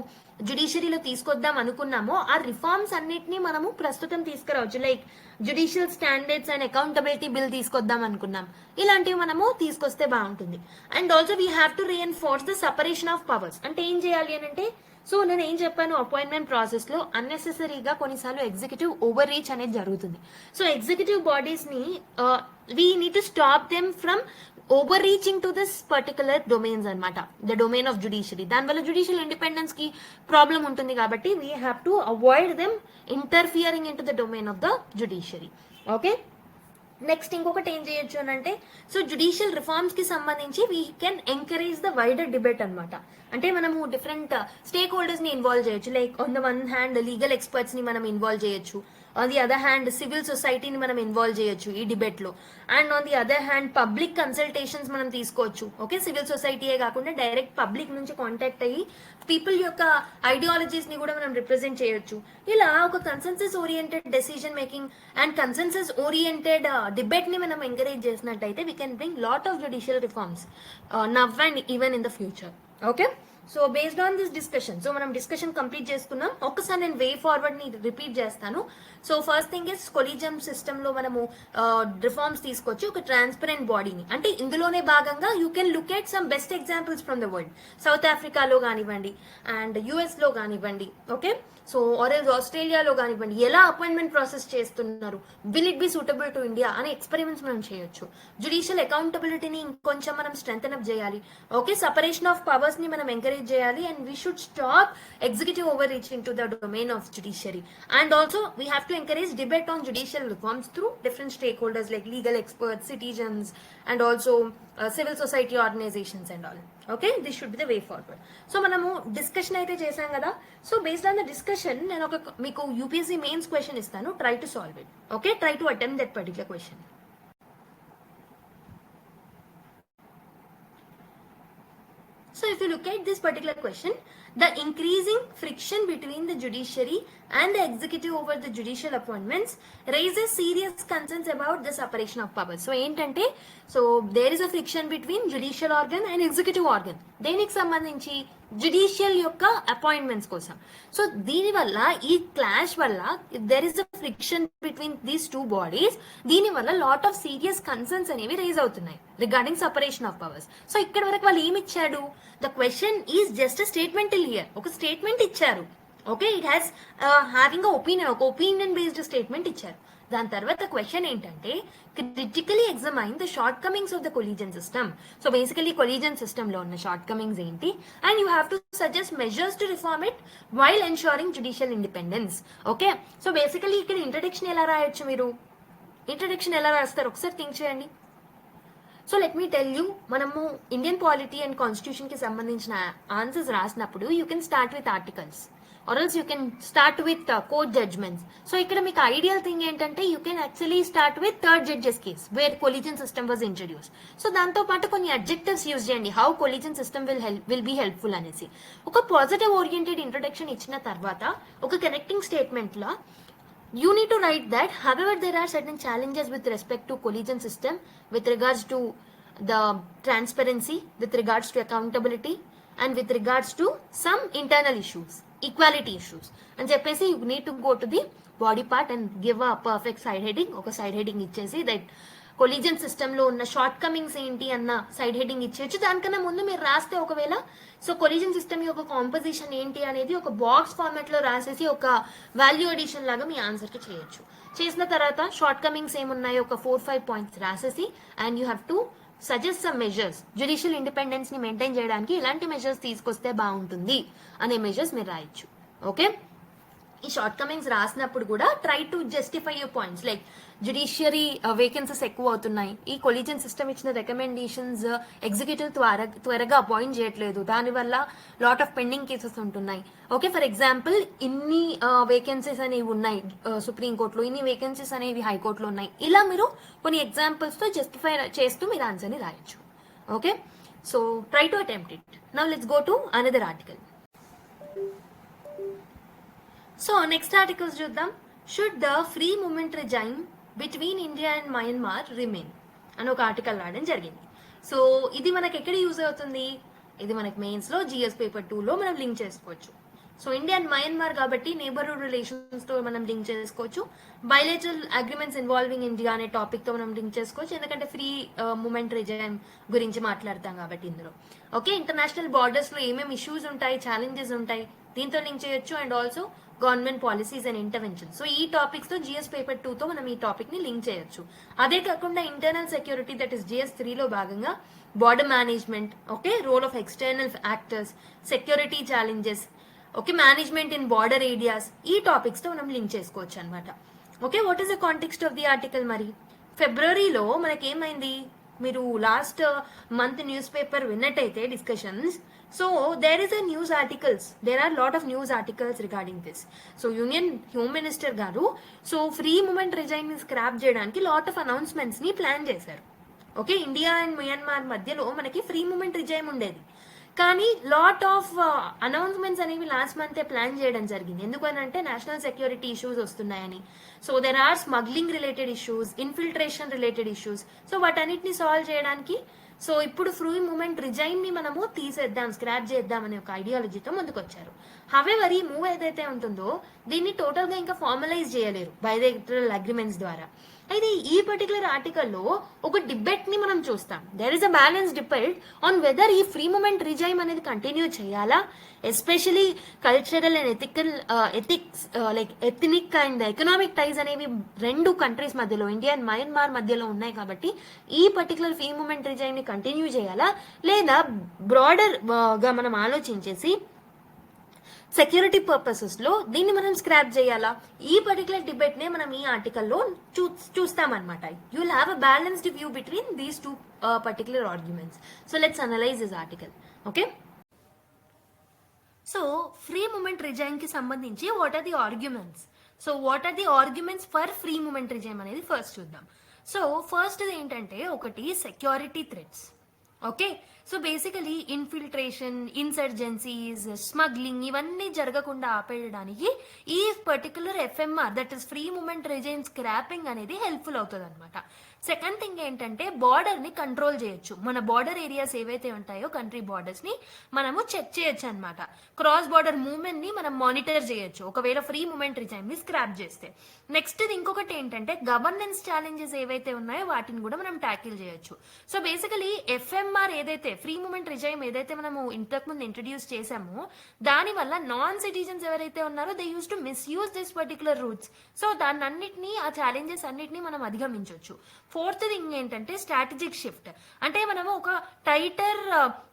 జుడిషియరీలో తీసుకొద్దాం అనుకున్నామో ఆ రిఫార్మ్స్ అన్నిటినీ మనము ప్రస్తుతం తీసుకురావచ్చు. Like judicial standards and accountability bill తీసుకొద్దాం అనుకున్నాం, ఇలాంటివి మనము తీసుకొస్తే బాగుంటుంది. And also we have to reinforce the separation of powers. అంటే ఏం చేయాలి అని అంటే, సో నేను ఏం చెప్పాను, అపాయింట్మెంట్ ప్రాసెస్ లో అన్నెసెసరీగా కొన్నిసార్లు ఎగ్జిక్యూటివ్ ఓవర్ రీచ్ అనేది జరుగుతుంది. సో ఎగ్జిక్యూటివ్ బాడీస్ ని we need to stop them from over reaching to this particular domains అనమాట, ద డొమైన్ ఆఫ్ జుడిషియరీ. దానివల్ల జుడిషియల్ ఇండిపెండెన్స్ కి ప్రాబ్లం ఉంటుంది కాబట్టి we have to avoid them interfering in to the domain of the judiciary. Okay, next ఇంకొకటి ఏం చేయొచ్చు అని అంటే, సో జుడిషియల్ రిఫార్మ్స్ కి సంబంధించి we can encourage the wider debate అనమాట. అంటే మనము డిఫరెంట్ స్టేక్ హోల్డర్స్ ని ఇన్వాల్వ్ చేయొచ్చు. Like on the one hand legal experts ని మనం ఇన్వాల్వ్ చేయొచ్చు, on the other hand civil సొసైటీని మనం ఇన్వాల్వ్ చేయొచ్చు ఈ డిబేట్ లో, and on the other hand public consultations మనం తీసుకోవచ్చు. ఓకే, సివిల్ సొసైటీయే కాకుండా డైరెక్ట్ పబ్లిక్ నుంచి కాంటాక్ట్ అయ్యి పీపుల్ యొక్క ఐడియాలజీస్ ని కూడా మనం రిప్రజెంట్ చేయొచ్చు. ఇలా ఒక consensus oriented decision making and consensus oriented debate ని మనం ఎంకరేజ్ చేసినట్టయితే we can bring lot of judicial reforms now and even in the future. Okay, so based on this discussion, so మనం డిస్కషన్ కంప్లీట్ చేసుకున్నాం. ఒక్కసారి నేను వే ఫార్వర్డ్ ని రిపీట్ చేస్తాను. So first thing is collegium system లో మనము రిఫార్మ్స్ తీసుకొచ్చి ఒక ట్రాన్స్పరెంట్ బాడీని, అంటే ఇందులోనే భాగంగా you can look at some best examples from the world. South ఆఫ్రికాలో కానివ్వండి అండ్ యుఎస్ లో కానివ్వండి, ఓకే, సో ఆరెల్స్ ఆస్ట్రేలియాలో కానివ్వండి, ఎలా అపాయింట్మెంట్ ప్రాసెస్ చేస్తున్నారు, will it be suitable to India అనే ఎక్స్పెరిమెంట్స్ మనం చేయొచ్చు. జుడిషియల్ అకౌంటబిలిటీని ఇంకొంచెం మనం స్ట్రెంథెన్ అప్ చేయాలి. ఓకే, సెపరేషన్ ఆఫ్ పవర్స్ ని మనం ఎంకరేజ్ చేయాలి, and we should stop executive over reaching to the domain of judiciary. And also we have to encourage debate on judicial reforms through different stakeholders like legal experts, citizens, and also civil society organizations and all. Okay, this should be the way forward. So manamu discussion aithe chesam kada. So based on the discussion nenu oka meeku UPSC mains question istanu, try to solve it. Okay, try to attempt that particular question. So if you look at this particular question, the increasing friction between the judiciary and the executive over the judicial appointments raises serious concerns about the separation of powers. So ఏంటంటే, so there is a friction between judicial organ and executive organ. దేనికి సంబంధించి, జ్యుడిషియల్ యొక్క అపాయింట్మెంట్స్ కోసం. సో దీనివల్ల ఈ క్లాష్ వల్ల there is a friction between these two bodies. దీనివల్ల లాట్ ఆఫ్ సీరియస్ కన్సర్న్స్ అనేవి రేజ్ అవుతున్నాయి regarding separation of powers. So ఇక్కడ వరకు వాళ్ళు ఏమి ఇచ్చాడు, the question is just a statement here. ఒక స్టేట్మెంట్ ఇచ్చారు, ఓకే, ఇట్ హ్యాస్ హ్యావింగ్ ఒక ఒపీనియన్ బేస్డ్ స్టేట్మెంట్ ఇచ్చారు. దాని తర్వాత క్వశ్చన్ ఏంటంటే critically ఎగ్జామైన్ the short Cummins of the collision system. So basically collision system లో ఉన్న షార్ట్ కమింగ్స్ ఏంటి, and you have to suggest measures to reform it while ensuring judicial independence. Okay, so basically ఇక్కడ ఇంట్రడక్షన్ ఎలా రాయొచ్చు, మీరు ఇంట్రడక్షన్ ఎలా రాస్తారు ఒకసారి థింక్ చేయండి. So let me tell you, మనము ఇండియన్ పాలిటీ అండ్ కాన్స్టిట్యూషన్ కి సంబంధించిన ఆన్సర్స్ రాసినప్పుడు you can start with articles or else you can start with court judgments. So ikkada meeku ideal thing entante you can actually start with third judge's case where collegium system was introduced. So danto paatu konni adjectives use cheyandi how collegium system will be helpful anesi. Oka positive oriented introduction ichina tarvata oka connecting statement la you need to write that however there are certain challenges with respect to collegium system with regards to the transparency, with regards to accountability, and with regards to some internal issues, equality issues అని చెప్పేసి you need to go to the body part and give a perfect side heading. ఒక సైడ్ హెడింగ్ ఇచ్చేసి దట్ కొలీజన్ సిస్టంలో ఉన్న షార్ట్ కమింగ్స్ ఏంటి అన్న సైడ్ హెడింగ్ ఇచ్చేయచ్చు. దానికన్నా ముందు మీరు రాస్తే ఒకవేళ సో కొలీజన్ సిస్టమ్ యొక్క కాంపోజిషన్ ఏంటి అనేది ఒక బాక్స్ ఫార్మాట్ లో రాసేసి ఒక వాల్యూ అడిషన్ లాగా మీ ఆన్సర్ కి చేయొచ్చు. చేసిన తర్వాత షార్ట్ కమింగ్స్ ఏమున్నాయో ఒక 4-5 పాయింట్స్ రాసేసి and you have to suggest some measures. Judicial independence ని మెయింటైన్ చేయడానికి ఇలాంటి మెజర్స్ తీసుకొస్తే బాగుంటుంది అనే మెజర్స్ మీరు రాయొచ్చు. ఓకే, ఈ షార్ట్ కమింగ్స్ రాసినప్పుడు కూడా try to justify your points like judiciary vacancies ఎక్కువ అవుతున్నాయి, ఈ కొలీజియన్ సిస్టమ్ ఇచ్చిన రికమెండేషన్స్ ఎగ్జిక్యూటివ్ త్వరగా అపాయింట్ చేయట్లేదు, దానివల్ల లాట్ ఆఫ్ పెండింగ్ కేసెస్ ఉంటున్నాయి. ఓకే, ఫర్ ఎగ్జాంపుల్ ఇన్ని వేకెన్సీస్ అనేవి ఉన్నాయి సుప్రీంకోర్టులో, ఇన్ని వేకెన్సీస్ అనేవి హైకోర్టులో ఉన్నాయి. ఇలా మీరు కొన్ని ఎగ్జాంపుల్స్తో జస్టిఫై చేస్తూ మీరు ఆన్సర్ని రాయొచ్చు. Okay, so try to attempt it. Now let's go to another article. So next articles చూద్దాం. Should the free movement regime between India and Myanmar remain అని ఒక ఆర్టికల్ రాయడం జరిగింది. సో ఇది మనకి ఎక్కడ యూజ్ అవుతుంది, ఇది మనకి మెయిన్స్ లో జిఎస్ పేపర్ 2లో మనం లింక్ చేసుకోవచ్చు. సో ఇండియా అండ్ మయన్మార్ కాబట్టి నేబర్హుడ్ రిలేషన్స్ తో మనం లింక్ చేసుకోవచ్చు. బైలేటరల్ అగ్రిమెంట్స్ ఇన్వాల్వింగ్ ఇండియా అనే టాపిక్ తో మనం లింక్ చేసుకోవచ్చు, ఎందుకంటే ఫ్రీ మూమెంట్ రిజైమ్ గురించి మాట్లాడతాం కాబట్టి ఇందులో. ఓకే, ఇంటర్నేషనల్ బార్డర్స్ లో ఏమేమి ఇష్యూస్ ఉంటాయి, ఛాలెంజెస్ ఉంటాయి, దీంతో లింక్ చేయొచ్చు. And also government policies and intervention. So ఈ టాపిక్స్ తో జిఎస్ పేపర్ 2తో మనం ఈ టాపిక్ ని లింక్ చేయొచ్చు. అదే కాకుండా internal security that is GS 3లో భాగంగా border management, okay, role of external actors, security challenges, okay, management in border areas, ఈ టాపిక్స్ తో మనం లింక్ చేసుకోవచ్చు అనమాట. Okay, what is the context of the article? మరి ఫిబ్రవరిలో మనకి ఏమైంది, మీరు last month news paper విన్నట్టయితే discussions, so there is a news articles, there are lot of news articles regarding this. So union home minister garu so free movement regime ni scrap cheyadaniki lot of announcements ni plan chesaru. Okay, India and Myanmar madhyalo manaki free movement regime undedi, కానీ లాట్ ఆఫ్ అనౌన్స్మెంట్స్ అనేవి లాస్ట్ మంతే ప్లాన్ చేయడం జరిగింది. ఎందుకనంటే నేషనల్ సెక్యూరిటీ ఇష్యూస్ వస్తున్నాయని. So there are smuggling related issues, infiltration related issues. So వాటన్నిటిని సాల్వ్ చేయడానికి సో ఇప్పుడు ఫ్రీ మూమెంట్ రిజైమ్ ని మనము తీసేద్దాం, స్క్రాప్ చేద్దాం అనే ఒక ఐడియాలజీతో ముందుకొచ్చారు. హవెవర్ ఈ మూవ్ ఏదైతే ఉంటుందో దీన్ని టోటల్ గా ఇంకా ఫార్మలైజ్ చేయలేరు బైలేటరల్ అగ్రిమెంట్స్ ద్వారా. అయితే ఈ పర్టికులర్ ఆర్టికల్లో ఒక డిబేట్ ని మనం చూస్తాం. There is a balance debate on whether ఈ ఫ్రీ మూమెంట్ రిజైమ్ అనేది కంటిన్యూ చేయాలా, especially cultural and ethics like ethnic and economic ties అనేవి రెండు కంట్రీస్ మధ్యలో, ఇండియా అండ్ మయన్మార్ మధ్యలో ఉన్నాయి. కాబట్టి ఈ పర్టికులర్ ఫ్రీ మూమెంట్ రిజైమ్ ని కంటిన్యూ చేయాలా లేదా బ్రాడర్ గా మనం ఆలోచించేసి సెక్యూరిటీ పర్పసెస్ లో దీన్ని మనం స్క్రాప్ చేయాలా, ఈ పర్టికులర్ డిబేట్ నే మనం ఈ ఆర్టికల్లో చూస్తామన్నమాట. You will have a balanced view between these two particular arguments. So let's analyse this article. Okay, so free movement regime కి సంబంధించి what are the arguments, so what are the arguments for free movement regime అనేది ఫస్ట్ చూద్దాం. సో ఫస్ట్ ఏంటంటే ఒకటి security threats. Okay, so basically infiltration, insurgencies, smuggling ఇవన్నీ జరగకుండా ఆపేయడానికి ఈ particular FMR, that is free movement regime scrapping అనేది హెల్ప్ఫుల్ అవుతుంది అనమాట. సెకండ్ థింగ్ ఏంటంటే బార్డర్ ని కంట్రోల్ చేయొచ్చు. మన బార్డర్ ఏరియాస్ ఏవైతే ఉంటాయో కంట్రీ బార్డర్స్ ని మనము చెక్ చేయొచ్చు అనమాట. క్రాస్ బార్డర్ మూవ్మెంట్ ని మనం మానిటర్ చేయొచ్చు ఒకవేళ ఫ్రీ మూమెంట్ రిజైన్ ని స్క్రాప్ చేస్తే. నెక్స్ట్ ఇంకొకటి ఏంటంటే గవర్నెన్స్ ఛాలెంజెస్ ఏవైతే ఉన్నాయో వాటిని కూడా మనం ట్యాకిల్ చేయొచ్చు. సో బేసికలీ ఎఫ్ఎంఆర్ ఏదైతే ఫ్రీ మూమెంట్ రిజైమ్ ఏదైతే మనము ఇంతకుముందు ఇంట్రడ్యూస్ చేసామో దాని వల్ల నాన్ సిటిజన్స్ ఎవరైతే ఉన్నారో they use to misuse this particular routes. So దాన్ని అన్నిటినీ, ఆ ఛాలెంజెస్ అన్నిటినీ మనం అధిగమించవచ్చు. ఫోర్త్ థింగ్ ఏంటంటే స్ట్రాటజిక్ షిఫ్ట్. అంటే మనము ఒక టైటర్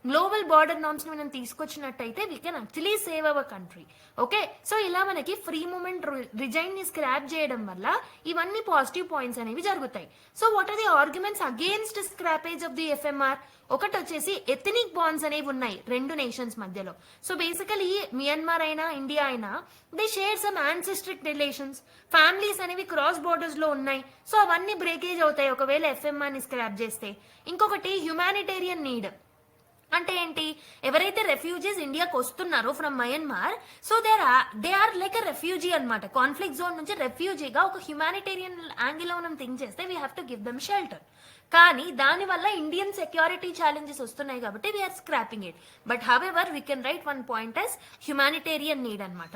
గ్లోబల్ బార్డర్ నార్మ్స్ ని మనం తీసుకొచ్చినట్టయితే we can actually save our country. Okay, so ఇలా మనకి ఫ్రీ మూమెంట్ రిజైన్ ని స్క్రాప్ చేయడం వల్ల ఇవన్నీ పాజిటివ్ పాయింట్స్ అనేవి జరుగుతాయి. So what are the arguments against scrappage of the FMR? ఒకటి వచ్చేసి ఎథనిక్ బాండ్స్ అనేవి ఉన్నాయి రెండు నేషన్స్ మధ్యలో. సో బేసికలీ మియన్మార్ అయినా ఇండియా అయినా they share some ancestral relations, families అనేవి క్రాస్ బోర్డర్స్ లో ఉన్నాయి. సో అవన్నీ బ్రేకేజ్ అవుతాయి ఒకవేళ ఎఫ్ఎంఆర్ ని స్క్రాప్ చేస్తే. ఇంకొకటి హ్యుమానిటేరియన్ నీడ్. అంటే ఏంటి, ఎవరైతే రెఫ్యూజీస్ ఇండియాకి వస్తున్నారో from Myanmar, so they are like a refugee అనమాట. కాన్ఫ్లిక్ట్ జోన్ నుంచి రెఫ్యూజీగా ఒక హ్యుమానిటేరియన్ యాంగిల్ లో మనం థింక్ చేస్తే we have to give them shelter. కానీ దానివల్ల ఇండియన్ సెక్యూరిటీ ఛాలెంజెస్ వస్తున్నాయి కాబట్టి we are scrapping it. But however we can write one point as humanitarian need అనమాట.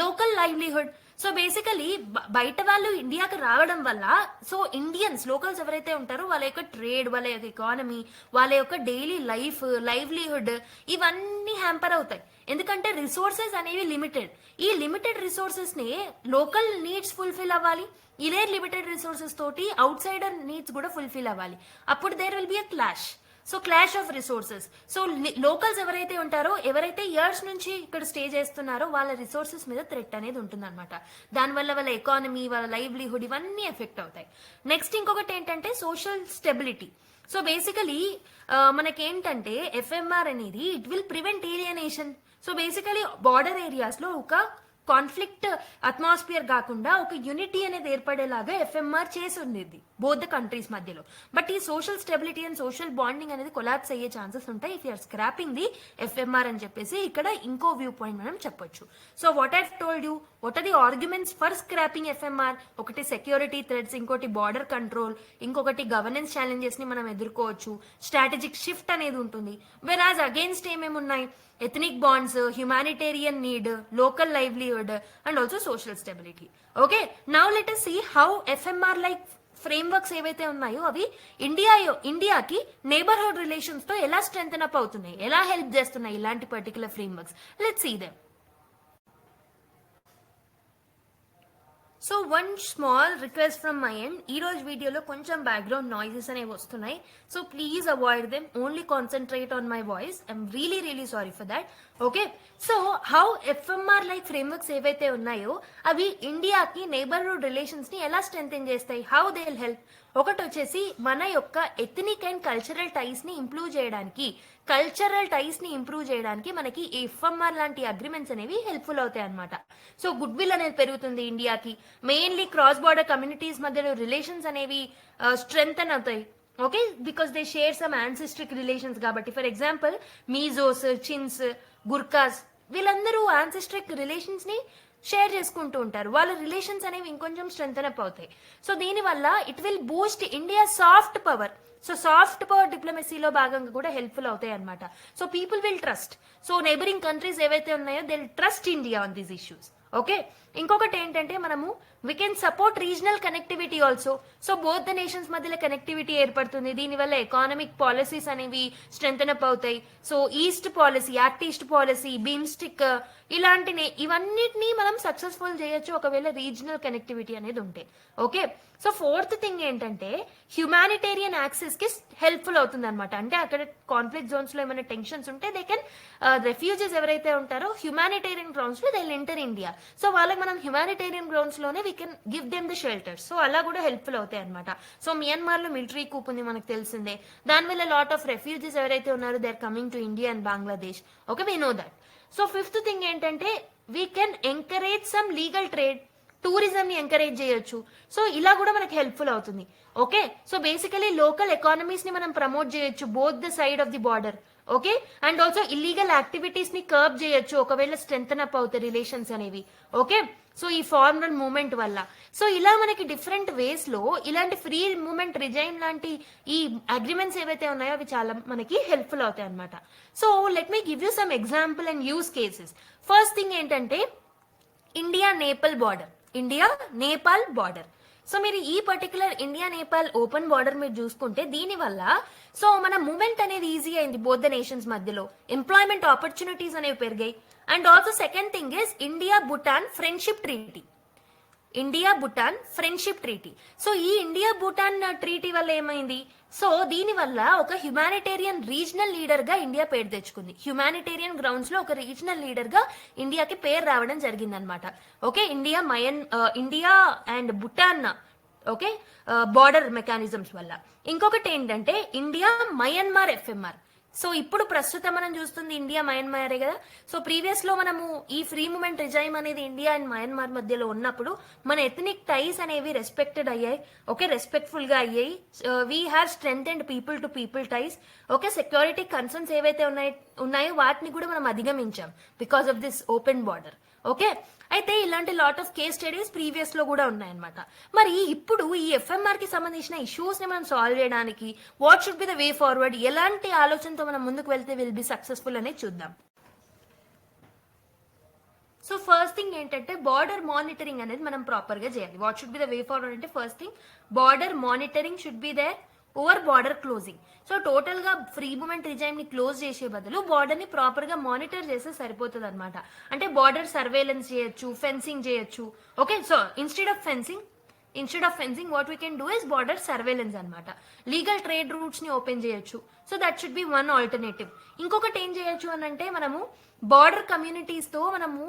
Local livelihood. సో బేసికలీ బయట వాళ్ళు ఇండియాకి రావడం వల్ల సో ఇండియన్స్ లోకల్స్ ఎవరైతే ఉంటారో వాళ్ళ యొక్క ట్రేడ్, వాళ్ళ యొక్క ఎకానమీ, వాళ్ళ యొక్క డైలీ లైఫ్, లైవ్లీహుడ్ ఇవన్నీ హ్యాంపర్ అవుతాయి. ఎందుకంటే రిసోర్సెస్ అనేవి లిమిటెడ్. ఈ లిమిటెడ్ రిసోర్సెస్ ని లోకల్ నీడ్స్ ఫుల్ఫిల్ అవ్వాలి, ఇదే లిమిటెడ్ రిసోర్సెస్ తోటి అవుట్ సైడర్ నీడ్స్ కూడా ఫుల్ఫిల్ అవ్వాలి. అప్పుడు there will be a clash. So clash of resources. So locals ఎవరైతే ఉంటారో, ఎవరైతే ఇయర్స్ నుంచి ఇక్కడ స్టే చేస్తున్నారో వాళ్ళ రిసోర్సెస్ మీద థ్రెట్ అనేది ఉంటుంది అనమాట. దానివల్ల వాళ్ళ ఎకానమీ, వాళ్ళ లైవ్లీహుడ్ ఇవన్నీ ఎఫెక్ట్ అవుతాయి. నెక్స్ట్ ఇంకొకటి ఏంటంటే సోషల్ స్టెబిలిటీ. సో బేసికలీ మనకేంటంటే ఎఫ్ఎంఆర్ అనేది it will prevent alienation. So basically border areas లో ఒక కాన్ఫ్లిక్ట్ అట్మాస్ఫియర్ కాకుండా ఒక యూనిటీ అనేది ఏర్పడేలాగా ఎఫ్ఎంఆర్ చేసి ఉంది బోత్ ద కంట్రీస్ మధ్యలో. బట్ ఈ social stability and social bonding అనేది కొలాప్స్ అయ్యే ఛాన్సెస్ ఉంటాయి if you are scrapping the FMR అని చెప్పేసి ఇక్కడ ఇంకో వ్యూ పాయింట్ మనం చెప్పొచ్చు. So what I told you, what are the arguments for scrapping FMR? ఒకటి సెక్యూరిటీ థ్రెట్స్, ఇంకోటి బార్డర్ కంట్రోల్, ఇంకొకటి గవర్నెన్స్ ఛాలెంజెస్ ని మనం ఎదుర్కోవచ్చు, స్ట్రాటజిక్ షిఫ్ట్ అనేది ఉంటుంది. వెరాజ్ అగేన్స్ట్ ఏమేమి ఉన్నాయి? ethnic bonds, humanitarian need, local livelihood, and also social stability. Okay, now let us see how FMR like frameworks ఏవైతే ఉన్నాయో అవి ఇండియాకి నైబర్హుడ్ రిలేషన్స్ తో ఎలా స్ట్రెంథెన్ అప్ అవుతున్నాయి, ఎలా హెల్ప్ చేస్తున్నాయి ఇలాంటి particular frameworks. Let's see them. So one small request from my end, ఈ రోజు వీడియోలో కొంచెం బ్యాక్గ్రౌండ్ నాయిసెస్ అనేవి వస్తున్నాయి. So please avoid them, only concentrate on my voice. I'm really sorry for that. Okay, so how FMR like frameworks ఏవైతే ఉన్నాయో అవి ఇండియాకి నైబర్హుడ్ రిలేషన్స్ ని ఎలా స్ట్రెంథెన్ చేస్తాయి, హౌ దే విల్ హెల్ప్. ఒకటి వచ్చేసి మన యొక్క ఎథనిక్ అండ్ కల్చరల్ టైస్ ని ఇంప్రూవ్ చేయడానికి మనకి ఎఫ్ఎంఆర్ లాంటి అగ్రిమెంట్స్ అనేవి హెల్ప్ఫుల్ అవుతాయి అనమాట. సో గుడ్ విల్ అనేది పెరుగుతుంది ఇండియాకి. మెయిన్లీ క్రాస్ బార్డర్ కమ్యూనిటీస్ మధ్యలో రిలేషన్స్ అనేవి స్ట్రెంథెన్ అవుతాయి. Okay, because they share some ancestral relations కాబట్టి. For example Mizos, Chins, Gurkhas వీళ్ళందరూ యాన్సిస్ట్రిక్ రిలేషన్స్ ని షేర్ చేసుకుంటూ ఉంటారు. వాళ్ళ రిలేషన్స్ అనేవి ఇంకొంచెం స్ట్రెంథెన్ అప్ అవుతాయి. సో దీనివల్ల it will boost India soft power. So soft power డిప్లొమసీలో భాగంగా కూడా హెల్ప్ఫుల్ అవుతాయి అనమాట. So people will trust. So neighbouring countries ఏవైతే ఉన్నాయో they will trust India on these issues. Okay, ఇంకొకటి ఏంటంటే మనము we can support regional connectivity also. So both the nations మధ్యలో కనెక్టివిటీ ఏర్పడుతుంది. దీనివల్ల ఎకానమిక్ పాలసీస్ అనేవి స్ట్రెంథెన్ అప్ అవుతాయి. So east policy, act east policy, బీమ్స్టిక్ ఇలాంటి ఇవన్నిటినీ మనం సక్సెస్ఫుల్ చేయొచ్చు ఒకవేళ రీజనల్ కనెక్టివిటీ అనేది ఉంటే. ఓకే, సో ఫోర్త్ థింగ్ ఏంటంటే హ్యుమానిటేరియన్ యాక్సెస్ కి హెల్ప్ఫుల్ అవుతుంది అనమాట. అంటే అక్కడ కాన్ఫ్లిక్ట్ జోన్స్ లో ఏమైనా టెన్షన్స్ ఉంటే దే కెన్ రెఫ్యూజీస్ ఎవరైతే ఉంటారో హ్యుమానిటేరియన్ గ్రౌండ్స్ లో they will enter India. So వాళ్ళకి మనం హ్యుమానిటేరియన్ గ్రౌండ్స్ లోనే we can give them the shelters. So అలా కూడా హెల్ప్ఫుల్ అవుతాయి అనమాట. సో మియన్మార్ లో మిలిటరీ కూప్ ఉంది మనకు తెలిసిందే. దానివల్ల లాట్ ఆఫ్ రెఫ్యూజీస్ ఎవరైతే ఉన్నారో they are coming to India and Bangladesh. Okay, we know that. So fifth thing ఏంటంటే we can encourage some legal trade, tourism ని ఎంకరేజ్ చేయొచ్చు. సో ఇలా కూడా మనకి హెల్ప్ఫుల్ అవుతుంది. Okay, so basically local economies ని మనం ప్రమోట్ చేయొచ్చు both the side of the border. Okay, and also illegal activities ని కర్బ్ చేయొచ్చు ఒకవేళ స్ట్రెంథన్ అప్ అవుతాయి రిలేషన్స్ అనేవి. ఓకే, సో ఈ ఫార్మల్ మూవ్మెంట్ వల్ల. సో ఇలా మనకి డిఫరెంట్ వేస్ లో ఇలాంటి ఫ్రీ మూవ్మెంట్ రిజైమ్ లాంటి ఈ అగ్రిమెంట్స్ ఏవైతే ఉన్నాయో అవి చాలా మనకి హెల్ప్ఫుల్ అవుతాయి అనమాట. So let me give you some example and use cases. First thing ఏంటంటే ఇండియా నేపాల్ బార్డర్. సో మీరు ఈ particular India Nepal open border మీరు చూసుకుంటే దీనివల్ల సో మన మూవ్మెంట్ అనేది ఈజీ అయింది బోత్ ద నేషన్స్ మధ్యలో, ఎంప్లాయ్మెంట్ ఆపర్చునిటీస్ అనేవి పెరిగాయి. And also second thing is India Bhutan friendship treaty. So ఈ ఇండియా భూటాన్ ట్రీటీ వల్ల ఏమైంది, సో దీని వల్ల ఒక హ్యుమానిటేరియన్ రీజనల్ లీడర్ గా ఇండియా పేరు తెచ్చుకుంది. హ్యుమానిటేరియన్ గ్రౌండ్స్ లో ఒక రీజనల్ లీడర్ గా ఇండియాకి పేరు రావడం జరిగింది అనమాట. Okay, India and Bhutan okay border mechanisms వల్ల. ఇంకొకటి ఏంటంటే ఇండియా మయన్మార్ ఎఫ్ఎంఆర్. సో ఇప్పుడు ప్రస్తుతం మనం చూస్తుంది ఇండియా మయన్మారే కదా. సో ప్రీవియస్ లో మనము ఈ ఫ్రీ మూవ్మెంట్ రిజైమ్ అనేది ఇండియా అండ్ మయన్మార్ మధ్యలో ఉన్నప్పుడు మన ఎథనిక్ టైస్ అనేవి రెస్పెక్టెడ్ అయ్యాయి. ఓకే, రెస్పెక్ట్ఫుల్ గా అయ్యాయి. We have strength and people to people ties. Okay, security concerns ఏవైతే ఉన్నాయో వాటిని కూడా మనం అధిగమించాం because of this open border. Okay, అయితే ఇలాంటి lot of case studies previous లో కూడా ఉన్నాయన్నమాట. మరి ఇప్పుడు ఈ ఎఫ్ఎంఆర్ కి సంబంధించిన ఇష్యూస్ ని మనం సాల్వ్ చేయడానికి what should be the way forward, ఎలాంటి ఆలోచనతో మనం ముందుకు వెళ్తే విల్ బి సక్సెస్ఫుల్ అనేది చూద్దాం. సో ఫస్ట్ థింగ్ ఏంటంటే బార్డర్ మానిటరింగ్ అనేది మనం ప్రాపర్ గా చేయాలి. What should be the way forward అంటే first thing border monitoring should be there over border closing. So total గా ఫ్రీ మూవ్మెంట్ రిజైమ్ ని క్లోజ్ చేసే బదులు బార్డర్ ని ప్రాపర్ గా మానిటర్ చేస్తే సరిపోతుంది అనమాట. అంటే బార్డర్ సర్వేలెన్స్ చేయొచ్చు, ఫెన్సింగ్ చేయొచ్చు. Okay, so instead of fencing what we can do is border surveillance అనమాట. లీగల్ ట్రేడ్ రూట్స్ ని ఓపెన్ చేయొచ్చు. So that should be one alternative. ఇంకొకటి ఏం చేయొచ్చు అని అంటే మనము బార్డర్ కమ్యూనిటీస్ తో మనము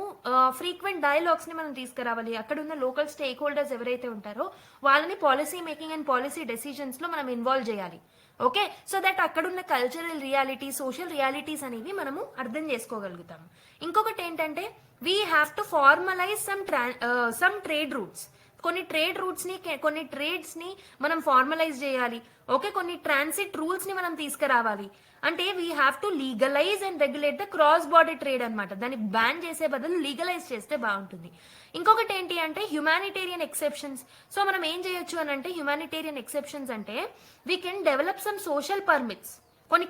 ఫ్రీక్వెంట్ డైలాగ్స్ ని మనం తీసుకురావాలి. అక్కడ ఉన్న లోకల్ స్టేక్ హోల్డర్స్ ఎవరైతే ఉంటారో వాళ్ళని policy making and policy decisions లో మనం ఇన్వాల్వ్ చేయాలి. ఓకే, సో దట్ అక్కడున్న కల్చరల్ రియాలిటీ, సోషల్ రియాలిటీస్ అనేవి మనము అర్థం చేసుకోగలుగుతాము. ఇంకొకటి ఏంటంటే we have to formalise some trade routes. కొన్ని ట్రేడ్స్ ని మనం ఫార్మలైజ్ చేయాలి. ఓకే, కొన్ని ట్రాన్సిట్ రూల్స్ ని మనం తీసుకురావాలి. అంటే we have to legalise and regulate the cross border trade అనమాట. దాన్ని బ్యాన్ చేసే బదులు లీగలైజ్ చేస్తే బాగుంటుంది. ఇంకొకటి ఏంటి అంటే హ్యుమానిటేరియన్ ఎక్సెప్షన్స్. సో మనం ఏం చేయొచ్చు అని అంటే హ్యుమానిటేరియన్ ఎక్సెప్షన్స్ అంటే we can develop some social permits. కొన్ని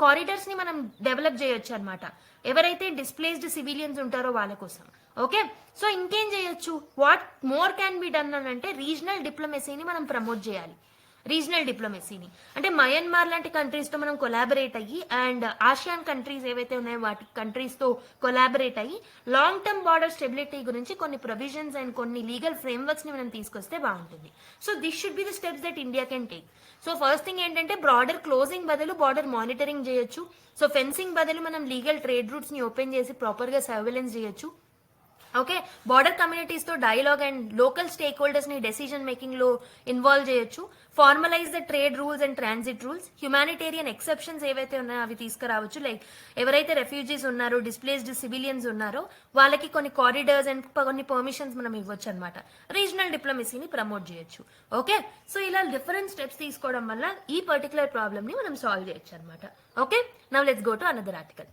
కారిడర్స్ ని మనం డెవలప్ చేయొచ్చు అనమాట, ఎవరైతే డిస్ప్లేస్డ్ సివిలియన్స్ ఉంటారో వాళ్ళ కోసం. ఓకే, సో ఇంకేం చేయొచ్చు, what more can be done అని అంటే రీజనల్ డిప్లొమసీని మనం ప్రమోట్ చేయాలి. రీజనల్ డిప్లొమసీని అంటే మయన్మార్ లాంటి కంట్రీస్ తో మనం కొలాబరేట్ అయ్యి అండ్ ఆసియాన్ కంట్రీస్ ఏవైతే ఉన్నాయో వాటి కంట్రీస్ తో కొలాబరేట్ అయ్యి లాంగ్ టర్మ్ బార్డర్ స్టెబిలిటీ గురించి కొన్ని ప్రొవిజన్స్ అండ్ కొన్ని లీగల్ ఫ్రేమ్వర్క్స్ ని మనం తీసుకొస్తే బాగుంటుంది. So this should be the steps that India can take. So first thing ఏంటంటే బార్డర్ క్లోజింగ్ బదులు బార్డర్ మానిటరింగ్ చేయొచ్చు. సో ఫెన్సింగ్ బదులు మనం లీగల్ ట్రేడ్ రూట్స్ ని ఓపెన్ చేసి ప్రాపర్ గా సర్వేలెన్స్ చేయొచ్చు. ఓకే, బార్డర్ కమ్యూనిటీస్ తో dialogue and local stake holders ని డెసిజన్ మేకింగ్ లో ఇన్వాల్వ్ చేయొచ్చు. Formalise the trade rules and transit rules. Humanitarian exceptions ఏవైతే ఉన్నాయో అవి తీసుకురావచ్చు. లైక్ ఎవరైతే రెఫ్యూజీస్ ఉన్నారో, డిస్ప్లేస్డ్ సివిలియన్స్ ఉన్నారో వాళ్ళకి కొన్ని కారిడార్స్ అండ్ కొన్ని పర్మిషన్స్ మనం ఇవ్వచ్చు అనమాట. రీజనల్ డిప్లొమసీని ప్రమోట్ చేయొచ్చు. ఓకే, సో ఇలా డిఫరెంట్ స్టెప్స్ తీసుకోవడం వల్ల ఈ పర్టికులర్ ప్రాబ్లమ్ ని మనం సాల్వ్ చేయొచ్చు అనమాట. Okay, now let's go to another article.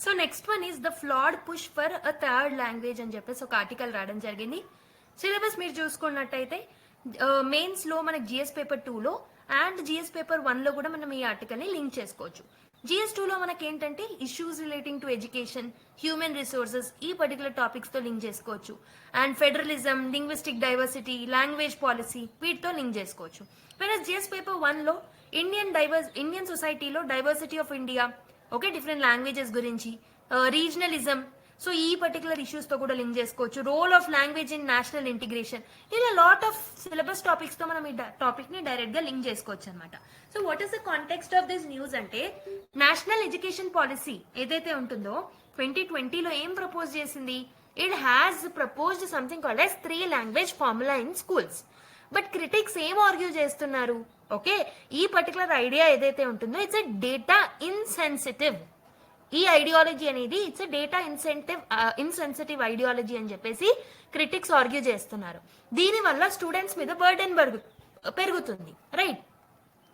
So next one is the ఫ్లాడ్ push for a third language అని చెప్పేసి ఒక ఆర్టికల్ రావడం జరిగింది. సిలబస్ మీరు చూసుకున్నట్టయితే మెయిన్స్ లో మనకి జిఎస్ పేపర్ 2లో అండ్ జిఎస్ పేపర్ 1లో కూడా మనం ఈ ఆర్టికల్ ని లింక్ చేసుకోవచ్చు. జిఎస్ 2లో మనకి ఏంటంటే issues relating to education, human resources ఈ పర్టికులర్ టాపిక్స్ తో లింక్ చేసుకోవచ్చు. And federalism, linguistic diversity, language policy వీటితో లింక్ చేసుకోవచ్చు. వెరస్ జిఎస్ పేపర్ 1లో ఇండియన్ సొసైటీలో diversity of India, okay, different languages గురించి, రీజనలిజం, సో ఈ పర్టికులర్ ఇష్యూస్ తో కూడా లింక్ చేసుకోవచ్చు. Role of language in national integration, ఇలా లాట్ ఆఫ్ సిలబస్ టాపిక్స్ తో మనం ఈ టాపిక్ ని డైరెక్ట్ గా లింక్ చేసుకోవచ్చు అనమాట. So what is the context of this news అంటే నేషనల్ ఎడ్యుకేషన్ పాలసీ ఏదైతే ఉంటుందో 2020లో ఏం ప్రపోజ్ చేసింది, it has proposed something called as 3 language formula in schools. But critics ఏం ఆర్గ్యూ చేస్తున్నారు, ఓకే, ఈ పర్టికులర్ ఐడియా ఏదైతే ఉంటుందో ఇట్స్ ఎ డేటా ఇన్సెన్సిటివ్. ఈ ఐడియాలజీ అనేది ఇట్స్ డేటా ఇన్సెన్సిటివ్ ఐడియాలజీ అని చెప్పేసి క్రిటిక్స్ ఆర్గ్యూ చేస్తున్నారు. దీనివల్ల స్టూడెంట్స్ మీద బర్డెన్ పెరుగుతుంది, రైట్.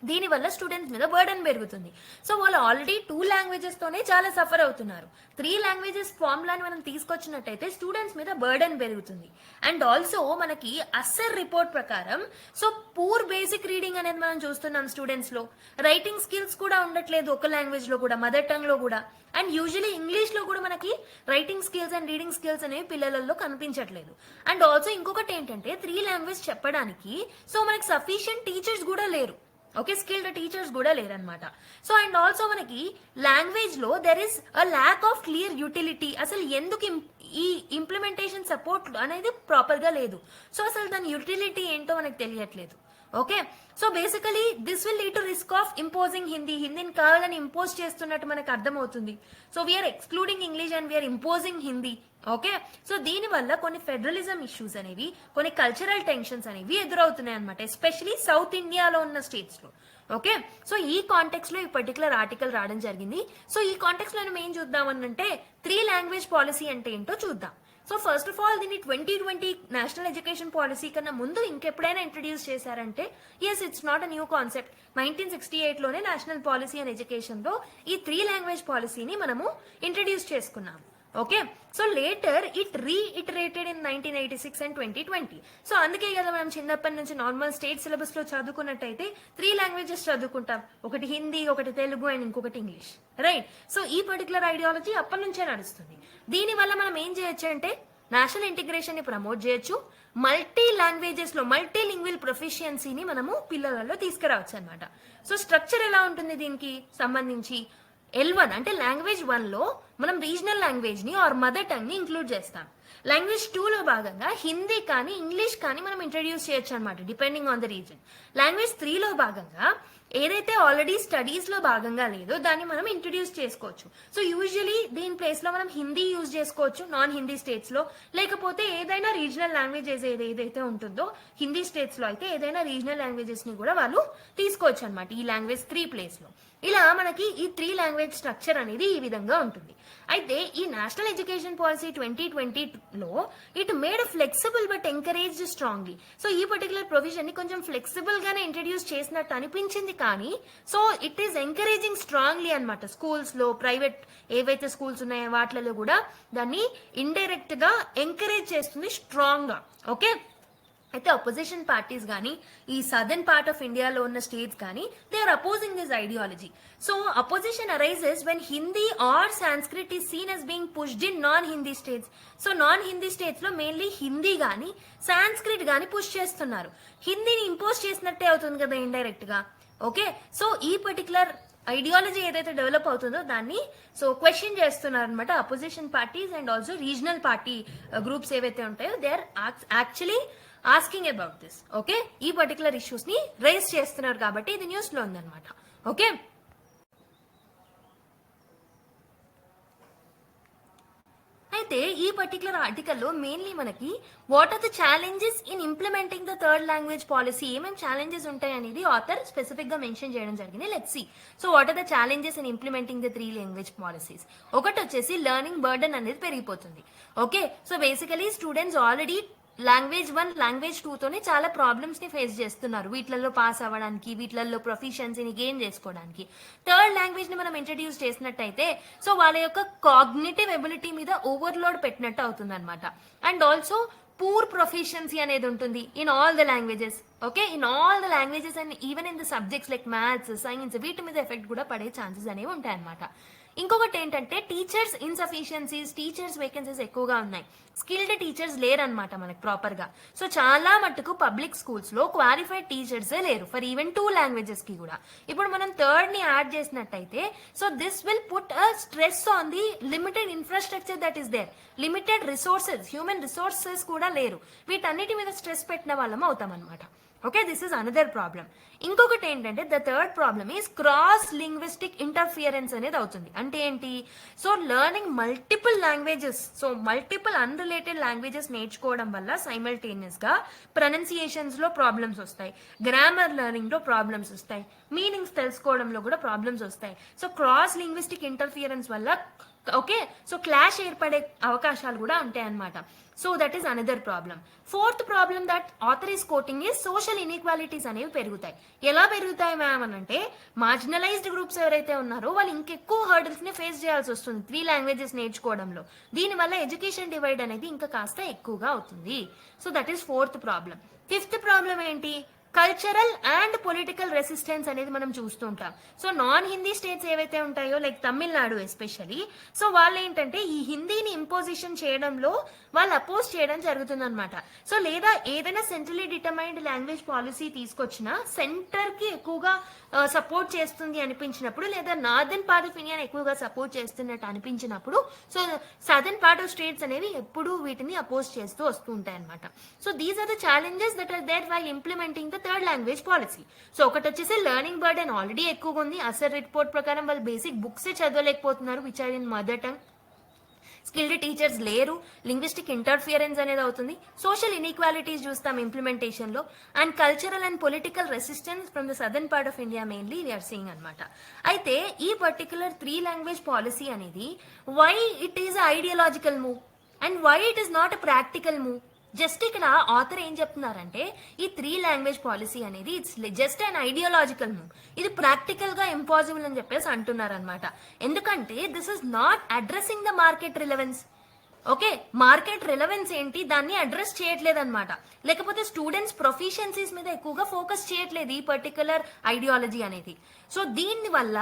దీనివల్ల స్టూడెంట్స్ మీద బర్డన్ పెరుగుతుంది. సో వాళ్ళు ఆల్రెడీ 2 లాంగ్వేజెస్ తోనే చాలా సఫర్ అవుతున్నారు. 3 లాంగ్వేజెస్ ఫార్ములాని మనం తీసుకొచ్చినట్టయితే స్టూడెంట్స్ మీద బర్డన్ పెరుగుతుంది. అండ్ ఆల్సో మనకి అస్సర్ రిపోర్ట్ ప్రకారం సో పూర్ బేసిక్ రీడింగ్ అనేది మనం చూస్తున్నాం స్టూడెంట్స్ లో. రైటింగ్ స్కిల్స్ కూడా ఉండట్లేదు ఒక లాంగ్వేజ్ లో కూడా, మదర్ టంగ్ లో కూడా. అండ్ యూజువలీ ఇంగ్లీష్ లో కూడా మనకి writing skills and reading skills అనేవి పిల్లలలో కనిపించట్లేదు. అండ్ ఆల్సో ఇంకొకటి ఏంటంటే 3 లాంగ్వేజ్ చెప్పడానికి సో మనకి సఫిషియంట్ టీచర్స్ కూడా లేరు. ఓకే, స్కిల్డ్ టీచర్స్ కూడా లేరనమాట. సో అండ్ ఆల్సో మనకి లాంగ్వేజ్ లో there is a lack of clear utility. అసలు ఎందుకు ఈ ఇంప్లిమెంటేషన్ సపోర్ట్ అనేది ప్రాపర్ గా లేదు. సో అసలు దాని యూటిలిటీ ఏంటో మనకు తెలియట్లేదు. Okay, so basically this will lead to risk of imposing హిందీని కావాలని ఇంపోజ్ చేస్తున్నట్టు మనకు అర్థమవుతుంది. So we are excluding English and we are imposing Hindi. Okay, so దీనివల్ల కొన్ని ఫెడరలిజం ఇష్యూస్ అనేవి, కొన్ని కల్చరల్ టెన్షన్స్ అనేవి ఎదురవుతున్నాయి అనమాట, ఎస్పెషలీ సౌత్ ఇండియాలో ఉన్న స్టేట్స్ లో. ఓకే, సో ఈ కాంటెక్స్ లో ఈ పర్టికులర్ ఆర్టికల్ రావడం జరిగింది. సో ఈ కాంటెక్స్ లో మనం ఏం చూద్దామనంటే 3 లాంగ్వేజ్ పాలసీ అంటే ఏంటో చూద్దాం. సో ఫస్ట్ ఆఫ్ ఆల్ దీన్ని 2020 నేషనల్ ఎడ్యుకేషన్ పాలసీ కన్నా ముందు ఇంకెప్పుడైనా ఇంట్రడ్యూస్ చేశారంటే yes, it's not a new concept. 1968 లోనే నేషనల్ పాలసీ అండ్ ఎడ్యుకేషన్ లో ఈ 3 లాంగ్వేజ్ పాలసీని మనము ఇంట్రడ్యూస్ చేసుకున్నాము. Okay, so later it reiterated in 1986 and 2020. So అందుకే కదా మనం చిన్నప్పటి నుంచి నార్మల్ స్టేట్ సిలబస్ లో చదువుకున్నట్టయితే 3 లాంగ్వేజెస్ చదువుకుంటాం. ఒకటి హిందీ, ఒకటి తెలుగు అండ్ ఇంకొకటి ఇంగ్లీష్, రైట్? సో ఈ పర్టికులర్ ఐడియాలజీ అప్పటి నుంచే నడుస్తుంది. దీనివల్ల మనం ఏం చేయొచ్చు అంటే నేషనల్ ఇంటిగ్రేషన్ ని ప్రమోట్ చేయొచ్చు. మల్టీ లాంగ్వేజెస్ లో మల్టీ లింగ్వల్ ప్రొఫిషియన్సీని మనము పిల్లలలో తీసుకురావచ్చు అనమాట. సో స్ట్రక్చర్ ఎలా ఉంటుంది దీనికి సంబంధించి? L1 అంటే లాంగ్వేజ్ 1 లో మనం రీజనల్ లాంగ్వేజ్ ని ఆర్ మదర్ టంగ్ ని ఇంక్లూడ్ చేస్తాం. లాంగ్వేజ్ 2 లో భాగంగా హిందీ కానీ ఇంగ్లీష్ కానీ మనం ఇంట్రడ్యూస్ చేయొచ్చు అనమాట, depending on the reason. Language 3 లో భాగంగా ఏదైతే ఆల్రెడీ స్టడీస్ లో భాగంగా లేదో దాన్ని మనం ఇంట్రడ్యూస్ చేసుకోవచ్చు. సో యూజువలీ దీని ప్లేస్ లో మనం హిందీ యూజ్ చేసుకోవచ్చు నాన్ హిందీ స్టేట్స్ లో, లేకపోతే ఏదైనా రీజనల్ లాంగ్వేజెస్ ఏదైతే ఉంటుందో హిందీ స్టేట్స్ లో అయితే ఏదైనా రీజనల్ లాంగ్వేజెస్ ని కూడా వాళ్ళు తీసుకోవచ్చు అనమాట ఈ లాంగ్వేజ్ 3 ప్లేస్ లో. ఇలా మనకి ఈ 3 లాంగ్వేజ్ స్ట్రక్చర్ అనేది ఈ విధంగా ఉంటుంది. అయితే ఈ నేషనల్ ఎడ్యుకేషన్ పాలసీ 2020లో it made flexible but encouraged strongly. So ఈ పర్టికులర్ ప్రొవిజన్ ని కొంచెం ఫ్లెక్సిబుల్ గానే ఇంట్రడ్యూస్ చేసినట్టు అనిపించింది, కానీ so it is encouraging strongly అనమాట. స్కూల్స్ లో, ప్రైవేట్ ఏవైతే స్కూల్స్ ఉన్నాయో వాటిలలో కూడా దాన్ని ఇండైరెక్ట్ గా ఎంకరేజ్ చేస్తుంది స్ట్రాంగ్ గా. ఓకే, అయితే అపోజిషన్ పార్టీస్ కానీ ఈ సదర్న్ పార్ట్ ఆఫ్ ఇండియాలో ఉన్న స్టేట్స్ కానీ they are opposing this ideology. So opposition arises when Hindi or Sanskrit is seen as being pushed in non Hindi states. So non Hindi states లో మెయిన్లీ హిందీ కానీ సాంస్క్రిట్ కానీ పుష్ చేస్తున్నారు. హిందీని ఇంపోజ్ చేసినట్టే అవుతుంది కదా ఇండైరెక్ట్ గా. ఓకే, సో ఈ పర్టికులర్ ఐడియాలజీ ఏదైతే డెవలప్ అవుతుందో దాన్ని సో క్వశ్చన్ చేస్తున్నారు అనమాట opposition parties and also regional party groups ఏవైతే ఉంటాయో they are actually asking about this. Okay, ఈ పర్టికులర్ ఇష్యూస్ ని రైజ్ చేస్తున్నారు కాబట్టి ఇది న్యూస్ లో ఉందన్నమాట. ఓకే, అయితే ఈ పర్టికులర్ ఆర్టికల్లో మెయిన్లీ మనకి what are the challenges in implementing the 3rd language policy, ఏమేమి ఛాలెంజెస్ ఉంటాయి అనేది ఆథర్ స్పెసిఫిక్ గా మెన్షన్ చేయడం జరిగింది. Let's see. So what are the challenges in implementing the 3 language policies? ఒకటి వచ్చేసి లెర్నింగ్ బర్డన్ అనేది పెరిగిపోతుంది. Okay, so basically students already language 1, language 2 తోనే చాలా ప్రాబ్లమ్స్ ని ఫేస్ చేస్తున్నారు వీటిలలో పాస్ అవ్వడానికి, వీటిలలో ప్రొఫిషియన్సీని గెయిన్ చేసుకోవడానికి. 3rd లాంగ్వేజ్ ని మనం ఇంట్రడ్యూస్ చేసినట్టయితే సో వాళ్ళ యొక్క కాగ్నిటివ్ ఎబిలిటీ మీద ఓవర్లోడ్ పెట్టినట్టు అవుతుంది అనమాట. అండ్ ఆల్సో పూర్ ప్రొఫిషియన్సీ అనేది ఉంటుంది in all the languages. Okay, in all the languages and even in the subjects like maths, science, వీటి మీద ఎఫెక్ట్ కూడా పడే ఛాన్సెస్ అనేవి ఉంటాయి అనమాట. ఇంకొకటి ఏంటంటే టీచర్స్ ఇన్సఫిషియన్సీస్, టీచర్స్ వేకెన్సీస్ ఎక్కువగా ఉన్నాయి. స్కిల్డ్ టీచర్స్ లేరనమాట మనకి ప్రాపర్ గా. సో చాలా మట్టుకు పబ్లిక్ స్కూల్స్ లో క్వాలిఫైడ్ టీచర్సే లేరు ఫర్ ఈవెన్ 2 లాంగ్వేజెస్ కి కూడా. ఇప్పుడు మనం 3rd ని యాడ్ చేసినట్టయితే so this will put a stress on the limited infrastructure that is there. Limited resources, human resources కూడా లేరు. వీటన్నిటి మీద స్ట్రెస్ పెట్టిన వాళ్ళం అవుతాం అనమాట. Okay, this is another problem. ఇంకొకటి ఏంటంటే the 3rd problem is cross linguistic interference అనేది అవుతుంది. అంటే ఏంటి? So learning multiple languages, so multiple unrelated languages నేర్చుకోవడం వల్ల సైమల్టేనియస్ గా ప్రొనౌన్సియేషన్స్ లో ప్రాబ్లమ్స్ వస్తాయి, గ్రామర్ లెర్నింగ్ లో ప్రాబ్లమ్స్ వస్తాయి, మీనింగ్స్ తెలుసుకోవడంలో కూడా ప్రాబ్లమ్స్ వస్తాయి. సో క్రాస్ లింగ్విస్టిక్ ఇంటర్ఫియరెన్స్ వల్ల ఓకే, సో క్లాష్ ఏర్పడే అవకాశాలు కూడా ఉంటాయి అన్నమాట. So that is another problem. Fourth problem that author is quoting is social inequalities అనేవి పెరుగుతాయి. ఎలా పెరుగుతాయి మ్యామ్ అని అంటే, మార్జినలైజ్డ్ గ్రూప్స్ ఎవరైతే ఉన్నారో వాళ్ళు ఇంకెక్కువ హర్డల్స్ ని ఫేస్ చేయాల్సి వస్తుంది 3 లాంగ్వేజెస్ నేర్చుకోవడంలో. దీనివల్ల ఎడ్యుకేషన్ డివైడ్ అనేది ఇంకా కాస్త ఎక్కువగా అవుతుంది. So that is fourth problem. Fifth problem ఏంటి? కల్చరల్ అండ్ పొలిటికల్ రెసిస్టెన్స్ అనేది మనం చూస్తుంటాం. సో నాన్ హిందీ స్టేట్స్ ఏవైతే ఉంటాయో లైక్ తమిళనాడు ఎస్పెషలీ, సో వాళ్ళు ఏంటంటే ఈ హిందీని ఇంపోజిషన్ చేయడంలో వాళ్ళు అపోజ్ చేయడం జరుగుతుంది అనమాట. సో లేదా ఏదైనా సెంట్రలీ డిటర్మైన్డ్ లాంగ్వేజ్ పాలసీ తీసుకొచ్చినా సెంటర్ కి ఎక్కువగా సపోర్ట్ చేస్తుంది అనిపించినప్పుడు, లేదా నార్దర్న్ పార్ట్ ఆఫ్ ఇండియాని ఎక్కువగా సపోర్ట్ చేస్తున్నట్టు అనిపించినప్పుడు, so southern part of states అనేవి ఎప్పుడు వీటిని అపోజ్ చేస్తూ వస్తూ ఉంటాయి అనమాట. So these are the challenges that are there while implementing the third language policy. So ఒకటి వచ్చేసి లెర్నింగ్ బర్డెన్ ఆల్రెడీ ఎక్కువగా ఉంది. అసలు రిపోర్ట్ ప్రకారం వాళ్ళు బేసిక్ బుక్సే చదవలేకపోతున్నారు which are in mother tongue. Skilled teachers లేరు, లింగ్విస్టిక్ ఇంటర్ఫియరెన్స్ అనేది అవుతుంది, సోషల్ ఇన్ఈక్వాలిటీస్ చూస్తాం ఇంప్లిమెంటేషన్ లో, and cultural and political resistance from the southern part of India mainly we are seeing అనమాట. అయితే ఈ పర్టికులర్ 3 లాంగ్వేజ్ పాలసీ అనేది why it is ideological move and why it is not a practical move? Just ఇక్కడ ఆథర్ ఏం చెప్తున్నారంటే ఈ 3 లాంగ్వేజ్ పాలసీ అనేది it's just an ideological move, ఇది ప్రాక్టికల్ గా ఇంపాసిబుల్ అని చెప్పేసి అంటున్నారు అనమాట. ఎందుకంటే this is not addressing the market relevance. Okay, market relevance ఏంటి దాన్ని అడ్రస్ చేయట్లేదు అనమాట. లేకపోతే స్టూడెంట్స్ ప్రొఫిషియన్సీస్ మీద ఎక్కువగా ఫోకస్ చేయట్లేదు ఈ పర్టికులర్ ఐడియాలజీ అనేది. సో దీని వల్ల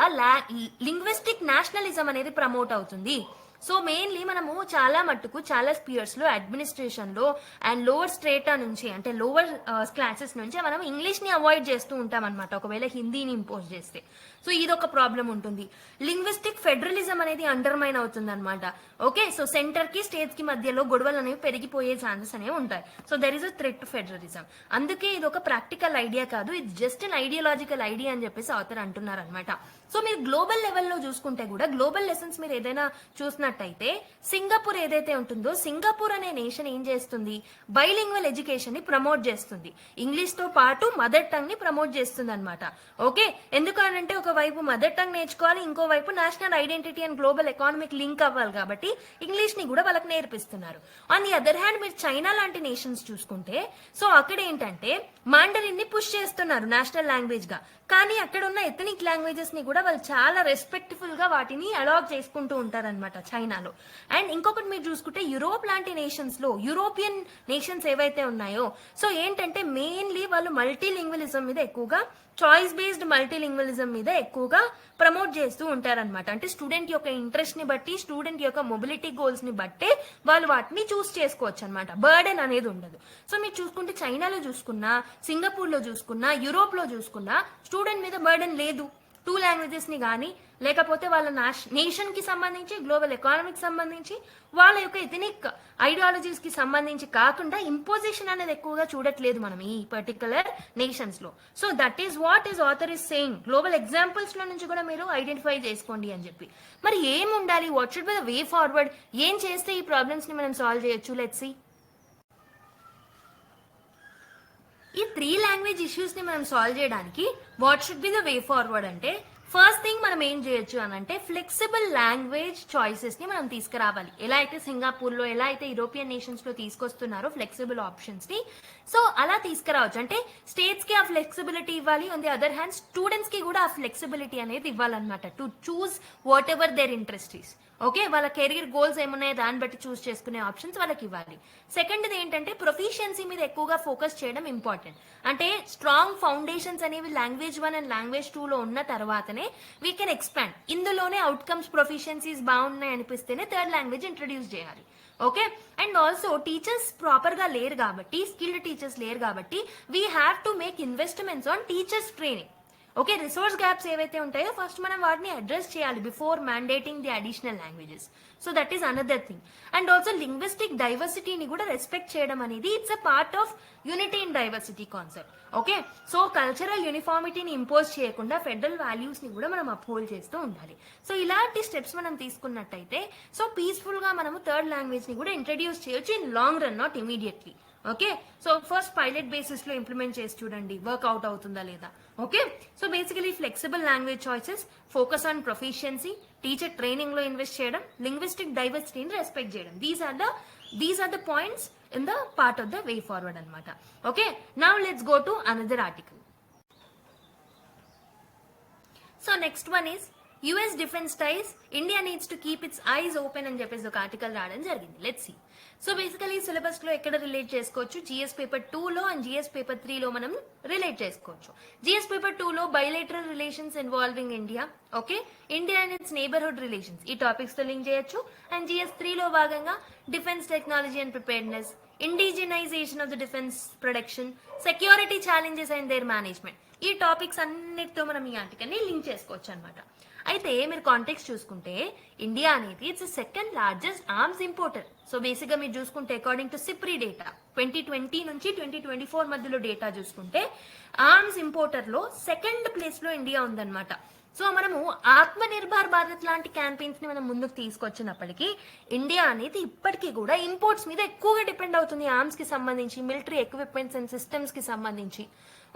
లింగ్విస్టిక్ నేషనలిజం అనేది ప్రమోట్ అవుతుంది. సో మెయిన్లీ మనము చాలా మట్టుకు చాలా స్పియర్స్ లో అడ్మినిస్ట్రేషన్ లో అండ్ లోవర్ స్ట్రేటా నుంచి అంటే లోవర్ క్లాసెస్ నుంచి మనం ఇంగ్లీష్ ని అవాయిడ్ చేస్తూ ఉంటాం అనమాట ఒకవేళ హిందీని ఇంపోజ్ చేస్తే. సో ఇది ఒక ప్రాబ్లం ఉంటుంది. లింగ్విస్టిక్ ఫెడరలిజం అనేది అండర్మైన్ అవుతుంది అనమాట. ఓకే, సో సెంటర్ కి స్టేట్స్ కి మధ్యలో గొడవలు అనేవి పెరిగిపోయే ఛాన్సెస్ అనేవి ఉంటాయి. So there is a threat to federalism. అందుకే ఇది ఒక ప్రాక్టికల్ ఐడియా కాదు, ఇది జస్ట్ అన్ ఐడియాలజికల్ ఐడియా అని చెప్పేసి ఆథర్ అంటున్నారు అనమాట. సో మీరు గ్లోబల్ లెవెల్లో చూసుకుంటే కూడా గ్లోబల్ లెసన్స్ మీరు ఏదైనా చూసినట్టయితే సింగపూర్ ఏదైతే ఉంటుందో, సింగపూర్ అనే నేషన్ ఏం చేస్తుంది, బైలింగ్వల్ ఎడ్యుకేషన్ ని ప్రమోట్ చేస్తుంది, ఇంగ్లీష్ తో పాటు మదర్ టంగ్ ని ప్రమోట్ చేస్తుంది అనమాట. ఓకే, ఎందుకంటే ఒకవైపు మదర్ టంగ్ నేర్చుకోవాలి, ఇంకోవైపు national identity and global economic link అవ్వాలి కాబట్టి ఇంగ్లీష్ ని కూడా వాళ్ళకి నేర్పిస్తున్నారు. ఆన్ ది అదర్ హ్యాండ్ మీరు చైనా లాంటి నేషన్స్ చూసుకుంటే, సో అక్కడ ఏంటంటే మాండరిన్ ని పుష్ చేస్తున్నారు నేషనల్ లాంగ్వేజ్ గా, కానీ అక్కడ ఉన్న ఎథనిక్ లాంగ్వేజెస్ ని కూడా వాళ్ళు చాలా రెస్పెక్ట్ఫుల్ గా వాటిని అడాప్ట్ చేసుకుంటూ ఉంటారనమాట చైనాలో. అండ్ ఇంకొకటి మీరు చూసుకుంటే యూరోప్ లాంటి నేషన్స్ లో, యూరోపియన్ నేషన్స్ ఏవైతే ఉన్నాయో, సో ఏంటంటే మెయిన్లీ వాళ్ళు మల్టీలింగ్వలిజం మీద ఎక్కువగా, చాయిస్ బేస్డ్ మల్టీలింగ్వలిజం మీద ఎక్కువగా ప్రమోట్ చేస్తూ ఉంటారనమాట. అంటే స్టూడెంట్ యొక్క ఇంట్రెస్ట్ ని బట్టి, స్టూడెంట్ యొక్క మొబిలిటీ గోల్స్ ని బట్టే వాళ్ళు వాటిని చూస్ చేసుకోవచ్చు అనమాట. బర్డెన్ అనేది ఉండదు. సో మీరు చూసుకుంటే చైనాలో చూసుకున్నా, సింగపూర్ లో చూసుకున్నా, యూరోప్ లో చూసుకున్నా స్టూడెంట్ మీద బర్డెన్ లేదు. 2 లాంగ్వేజెస్ ని కానీ, లేకపోతే వాళ్ళ నేషన్ కి సంబంధించి, గ్లోబల్ ఎకానమీకి సంబంధించి, వాళ్ళ యొక్క ఎథనిక్ ఐడియాలజీస్ కి సంబంధించి కాకుండా ఇంపోజిషన్ అనేది ఎక్కువగా చూడట్లేదు మనం ఈ పర్టికులర్ నేషన్స్ లో. So that is what is author is saying. Global examples లో నుంచి కూడా మీరు ఐడెంటిఫై చేసుకోండి అని చెప్పి. మరి ఏం ఉండాలి, what should be the way forward, ఏం చేస్తే ఈ ప్రాబ్లమ్స్ ని మనం సాల్వ్ చేయొచ్చు? Let's see. ఈ 3 లాంగ్వేజ్ ఇష్యూస్ ని మనం సాల్వ్ చేయడానికి what should be the way forward అంటే, ఫస్ట్ థింగ్ మనం ఏం చేయొచ్చు అని అంటే ఫ్లెక్సిబుల్ లాంగ్వేజ్ చాయిసెస్ ని మనం తీసుకురావాలి. ఎలా అయితే సింగపూర్ లో, ఎలా అయితే యూరోపియన్ నేషన్స్ లో తీసుకొస్తున్నారో ఫ్లెక్సిబుల్ ఆప్షన్స్ ని, సో అలా తీసుకురావచ్చు. అంటే స్టేట్స్ కి ఆ ఫ్లెక్సిబిలిటీ ఇవ్వాలి, on the other hand students కి కూడా ఆ ఫ్లెక్సిబిలిటీ అనేది ఇవ్వాలన్నమాట to choose whatever their interest is. Okay, వాళ్ళ కెరీర్ గోల్స్ ఏమున్నాయో దాన్ని బట్టి చూస్ చేసుకునే ఆప్షన్స్ వాళ్ళకి ఇవ్వాలి. సెకండ్ది ఏంటంటే ప్రొఫిషియన్సీ మీద ఎక్కువగా ఫోకస్ చేయడం ఇంపార్టెంట్. అంటే స్ట్రాంగ్ ఫౌండేషన్స్ అనేవి లాంగ్వేజ్ 1 అండ్ లాంగ్వేజ్ 2 లో ఉన్న తర్వాతనే వీ కెన్ ఎక్స్పాండ్. ఇందులోనే అవుట్కమ్స్ ప్రొఫిషియన్సీస్ బాగున్నాయి అనిపిస్తేనే థర్డ్ లాంగ్వేజ్ ఇంట్రడ్యూస్ చేయాలి. Okay, and also teachers proper గా లేరు కాబట్టి, స్కిల్డ్ టీచర్స్ లేరు కాబట్టి we have to make investments on teachers training. Okay, resource gaps ఏవైతే ఉంటాయో ఫస్ట్ మనం వాటిని అడ్రస్ చేయాలి before mandating the additional languages. So that is another thing. And also linguistic డైవర్సిటీని కూడా రెస్పెక్ట్ చేయడం అనేది it's a part of unity in diversity concept. Okay, so cultural యూనిఫార్మిటీని ఇంపోజ్ చేయకుండా ఫెడరల్ వాల్యూస్ ని కూడా మనం అప్హోల్డ్ చేస్తూ ఉండాలి. సో ఇలాంటి స్టెప్స్ మనం తీసుకున్నట్టయితే సో పీస్ఫుల్ గా మనము థర్డ్ లాంగ్వేజ్ ని కూడా ఇంట్రడ్యూస్ చేయొచ్చు in long run, not immediately. Okay, so first pilot basis లో ఇంప్లిమెంట్ చేసి చూడండి వర్క్అవుట్ అవుతుందా లేదా. Okay, so basically flexible language choices, focus on proficiency, teacher training లో ఇన్వెస్ట్ చేయడం, లింగ్విస్టిక్ డైవర్సిటీని రెస్పెక్ట్ చేయడం. These are the points in the part of the way forward అనమాట. Okay, now let's go to another article. So next one is US defense ties, India needs to keep its eyes open అని చెప్పేసి ఒక ఆర్టికల్ రావడం జరిగింది. Let's see. So basically syllabus లో ఎక్కడ రిలేట్ చేసుకోవచ్చు, జిఎస్ పేపర్ 2 లో అండ్ జిఎస్ పేపర్ 3 లో మనం రిలేట్ చేసుకోవచ్చు. జిఎస్ పేపర్ 2 లో bilateral relations involving India, okay, India and its neighbourhood relations, ఈ టాపిక్స్ తో లింక్ చేయొచ్చు. అండ్ జిఎస్ 3 లో భాగంగా defence technology and preparedness, indigenisation of the defence production, security challenges and their management, ఈ టాపిక్స్ అన్నిటితో మనం ఈ ఆర్టికల్ ని లింక్ చేసుకోవచ్చు అనమాట. అయితే మీరు కాంటెక్స్ట్ చూసుకుంటే ఇండియా అనేది it's second largest arms importer. So basic గా మీరు చూసుకుంటే అకార్డింగ్ టు సిప్రీ డేటా 2020 నుంచి 2024 మధ్యలో డేటా చూసుకుంటే ఆర్మ్స్ ఇంపోర్టర్ లో సెకండ్ ప్లేస్ లో ఇండియా ఉందన్నమాట. సో మనము ఆత్మ నిర్భర్ భారత్ లాంటి క్యాంపెయిన్స్ ని మనం ముందుకు తీసుకొచ్చినప్పటికీ ఇండియా అనేది ఇప్పటికీ కూడా ఇంపోర్ట్స్ మీద ఎక్కువగా డిపెండ్ అవుతుంది, ఆర్మ్స్ కి సంబంధించి, మిలిటరీ ఎక్విప్మెంట్స్ అండ్ సిస్టమ్స్ కి సంబంధించి.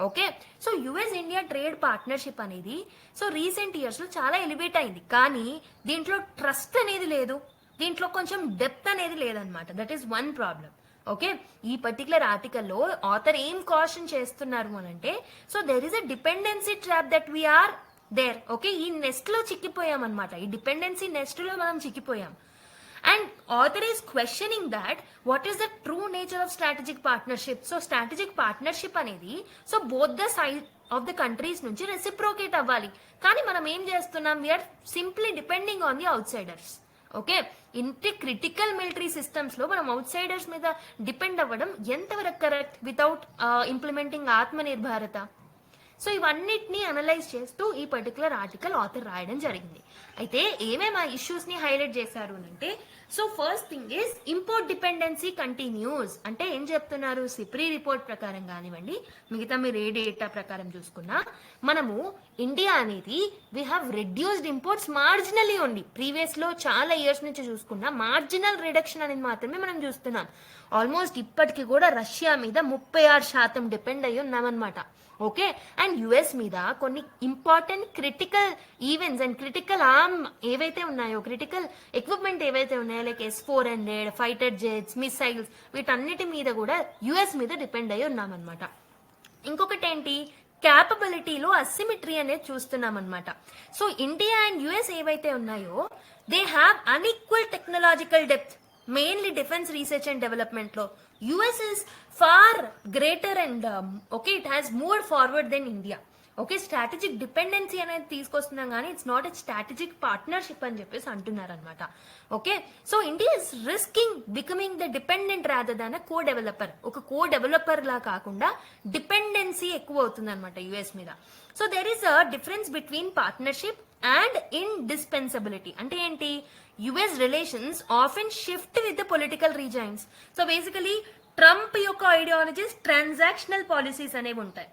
Okay, so US India trade partnership అనేది సో రీసెంట్ ఇయర్స్ లో చాలా ఎలివేట్ అయింది, కానీ దీంట్లో ట్రస్ట్ అనేది లేదు, దీంట్లో కొంచెం డెప్త్ అనేది లేదనమాట. That is one problem. Okay, ఈ పర్టికులర్ ఆర్టికల్లో ఆథర్ ఏం కాషన్ చేస్తున్నారు అనంటే, so there is a dependency trap that we are there. Okay, ఈ నెస్ట్ లో చిక్కిపోయాం అనమాట, ఈ డిపెండెన్సీ నెస్ట్ లో మనం చిక్కిపోయాం. And author is questioning that what is the true nature of strategic partnership. So strategic partnership అనేది so both the side of the countries నుంచి reciprocate అవ్వాలి, కానీ మనం ఏం చేస్తున్నాం, we are simply depending on the outsiders. Okay, ఇంటి క్రిటికల్ మిలిటరీ సిస్టమ్స్ లో మనం అవుట్ సైడర్స్ మీద డిపెండ్ అవ్వడం ఎంతవరకు కరెక్ట్ వితౌట్ ఇంప్లిమెంటింగ్ ఆత్మ నిర్భరత. సో ఇవన్నిటిని అనలైజ్ చేస్తూ ఈ పర్టికులర్ ఆర్టికల్ ఆథర్ రాయడం జరిగింది. అయితే ఏమేమి ఇష్యూస్ ని హైలైట్ చేశారు అంటే, so first thing is import dependency continuous. అంటే ఏం చెప్తున్నారు, సిప్రీ రిపోర్ట్ ప్రకారం కానివ్వండి, మిగతా మీరు ఏ డేటా ప్రకారం చూసుకున్నా మనము ఇండియా అనేది we have reduced imports marginally only. Previous లో చాలా ఇయర్స్ నుంచి చూసుకున్నా మార్జినల్ రిడక్షన్ అనేది మాత్రమే మనం చూస్తున్నాం. ఆల్మోస్ట్ ఇప్పటికీ కూడా రష్యా మీద 36% డిపెండ్ అయ్యి ఉన్నామన్నమాట. ఓకే, అండ్ యుఎస్ మీద కొన్ని important critical events and critical arm ఏవైతే ఉన్నాయో, క్రిటికల్ ఎక్విప్మెంట్ ఏవైతే ఉన్నాయో like S-400 fighter jets, missiles, వీటన్నిటి మీద కూడా యుఎస్ మీద డిపెండ్ అయ్యి ఉన్నామన్నమాట. ఇంకొకటి ఏంటి, క్యాపబిలిటీలో అసిమిట్రీ అనేది చూస్తున్నాం అనమాట. సో ఇండియా అండ్ యుఎస్ ఏవైతే ఉన్నాయో they have unequal technological depth, mainly defence research and development లో US is far greater and okay, it has moved forward than India. Okay, strategic dependency అనేది తీసుకొస్తున్నాం కానీ it's not a strategic partnership అని చెప్పేసి అంటున్నారు అనమాట. Okay, so India is risking becoming the dependent rather than co developer. ఒక కో డెవలపర్ లా కాకుండా డిపెండెన్సీ ఎక్కువ అవుతుంది అనమాట యుఎస్ మీద. So there is a difference between partnership and indispensability. అంటే ఏంటి, US relations often shift with the political regimes. So basically Trump యొక్క ఐడియాలజీస్ ట్రాన్సాక్షనల్ పాలసీస్ అనేవి ఉంటాయి,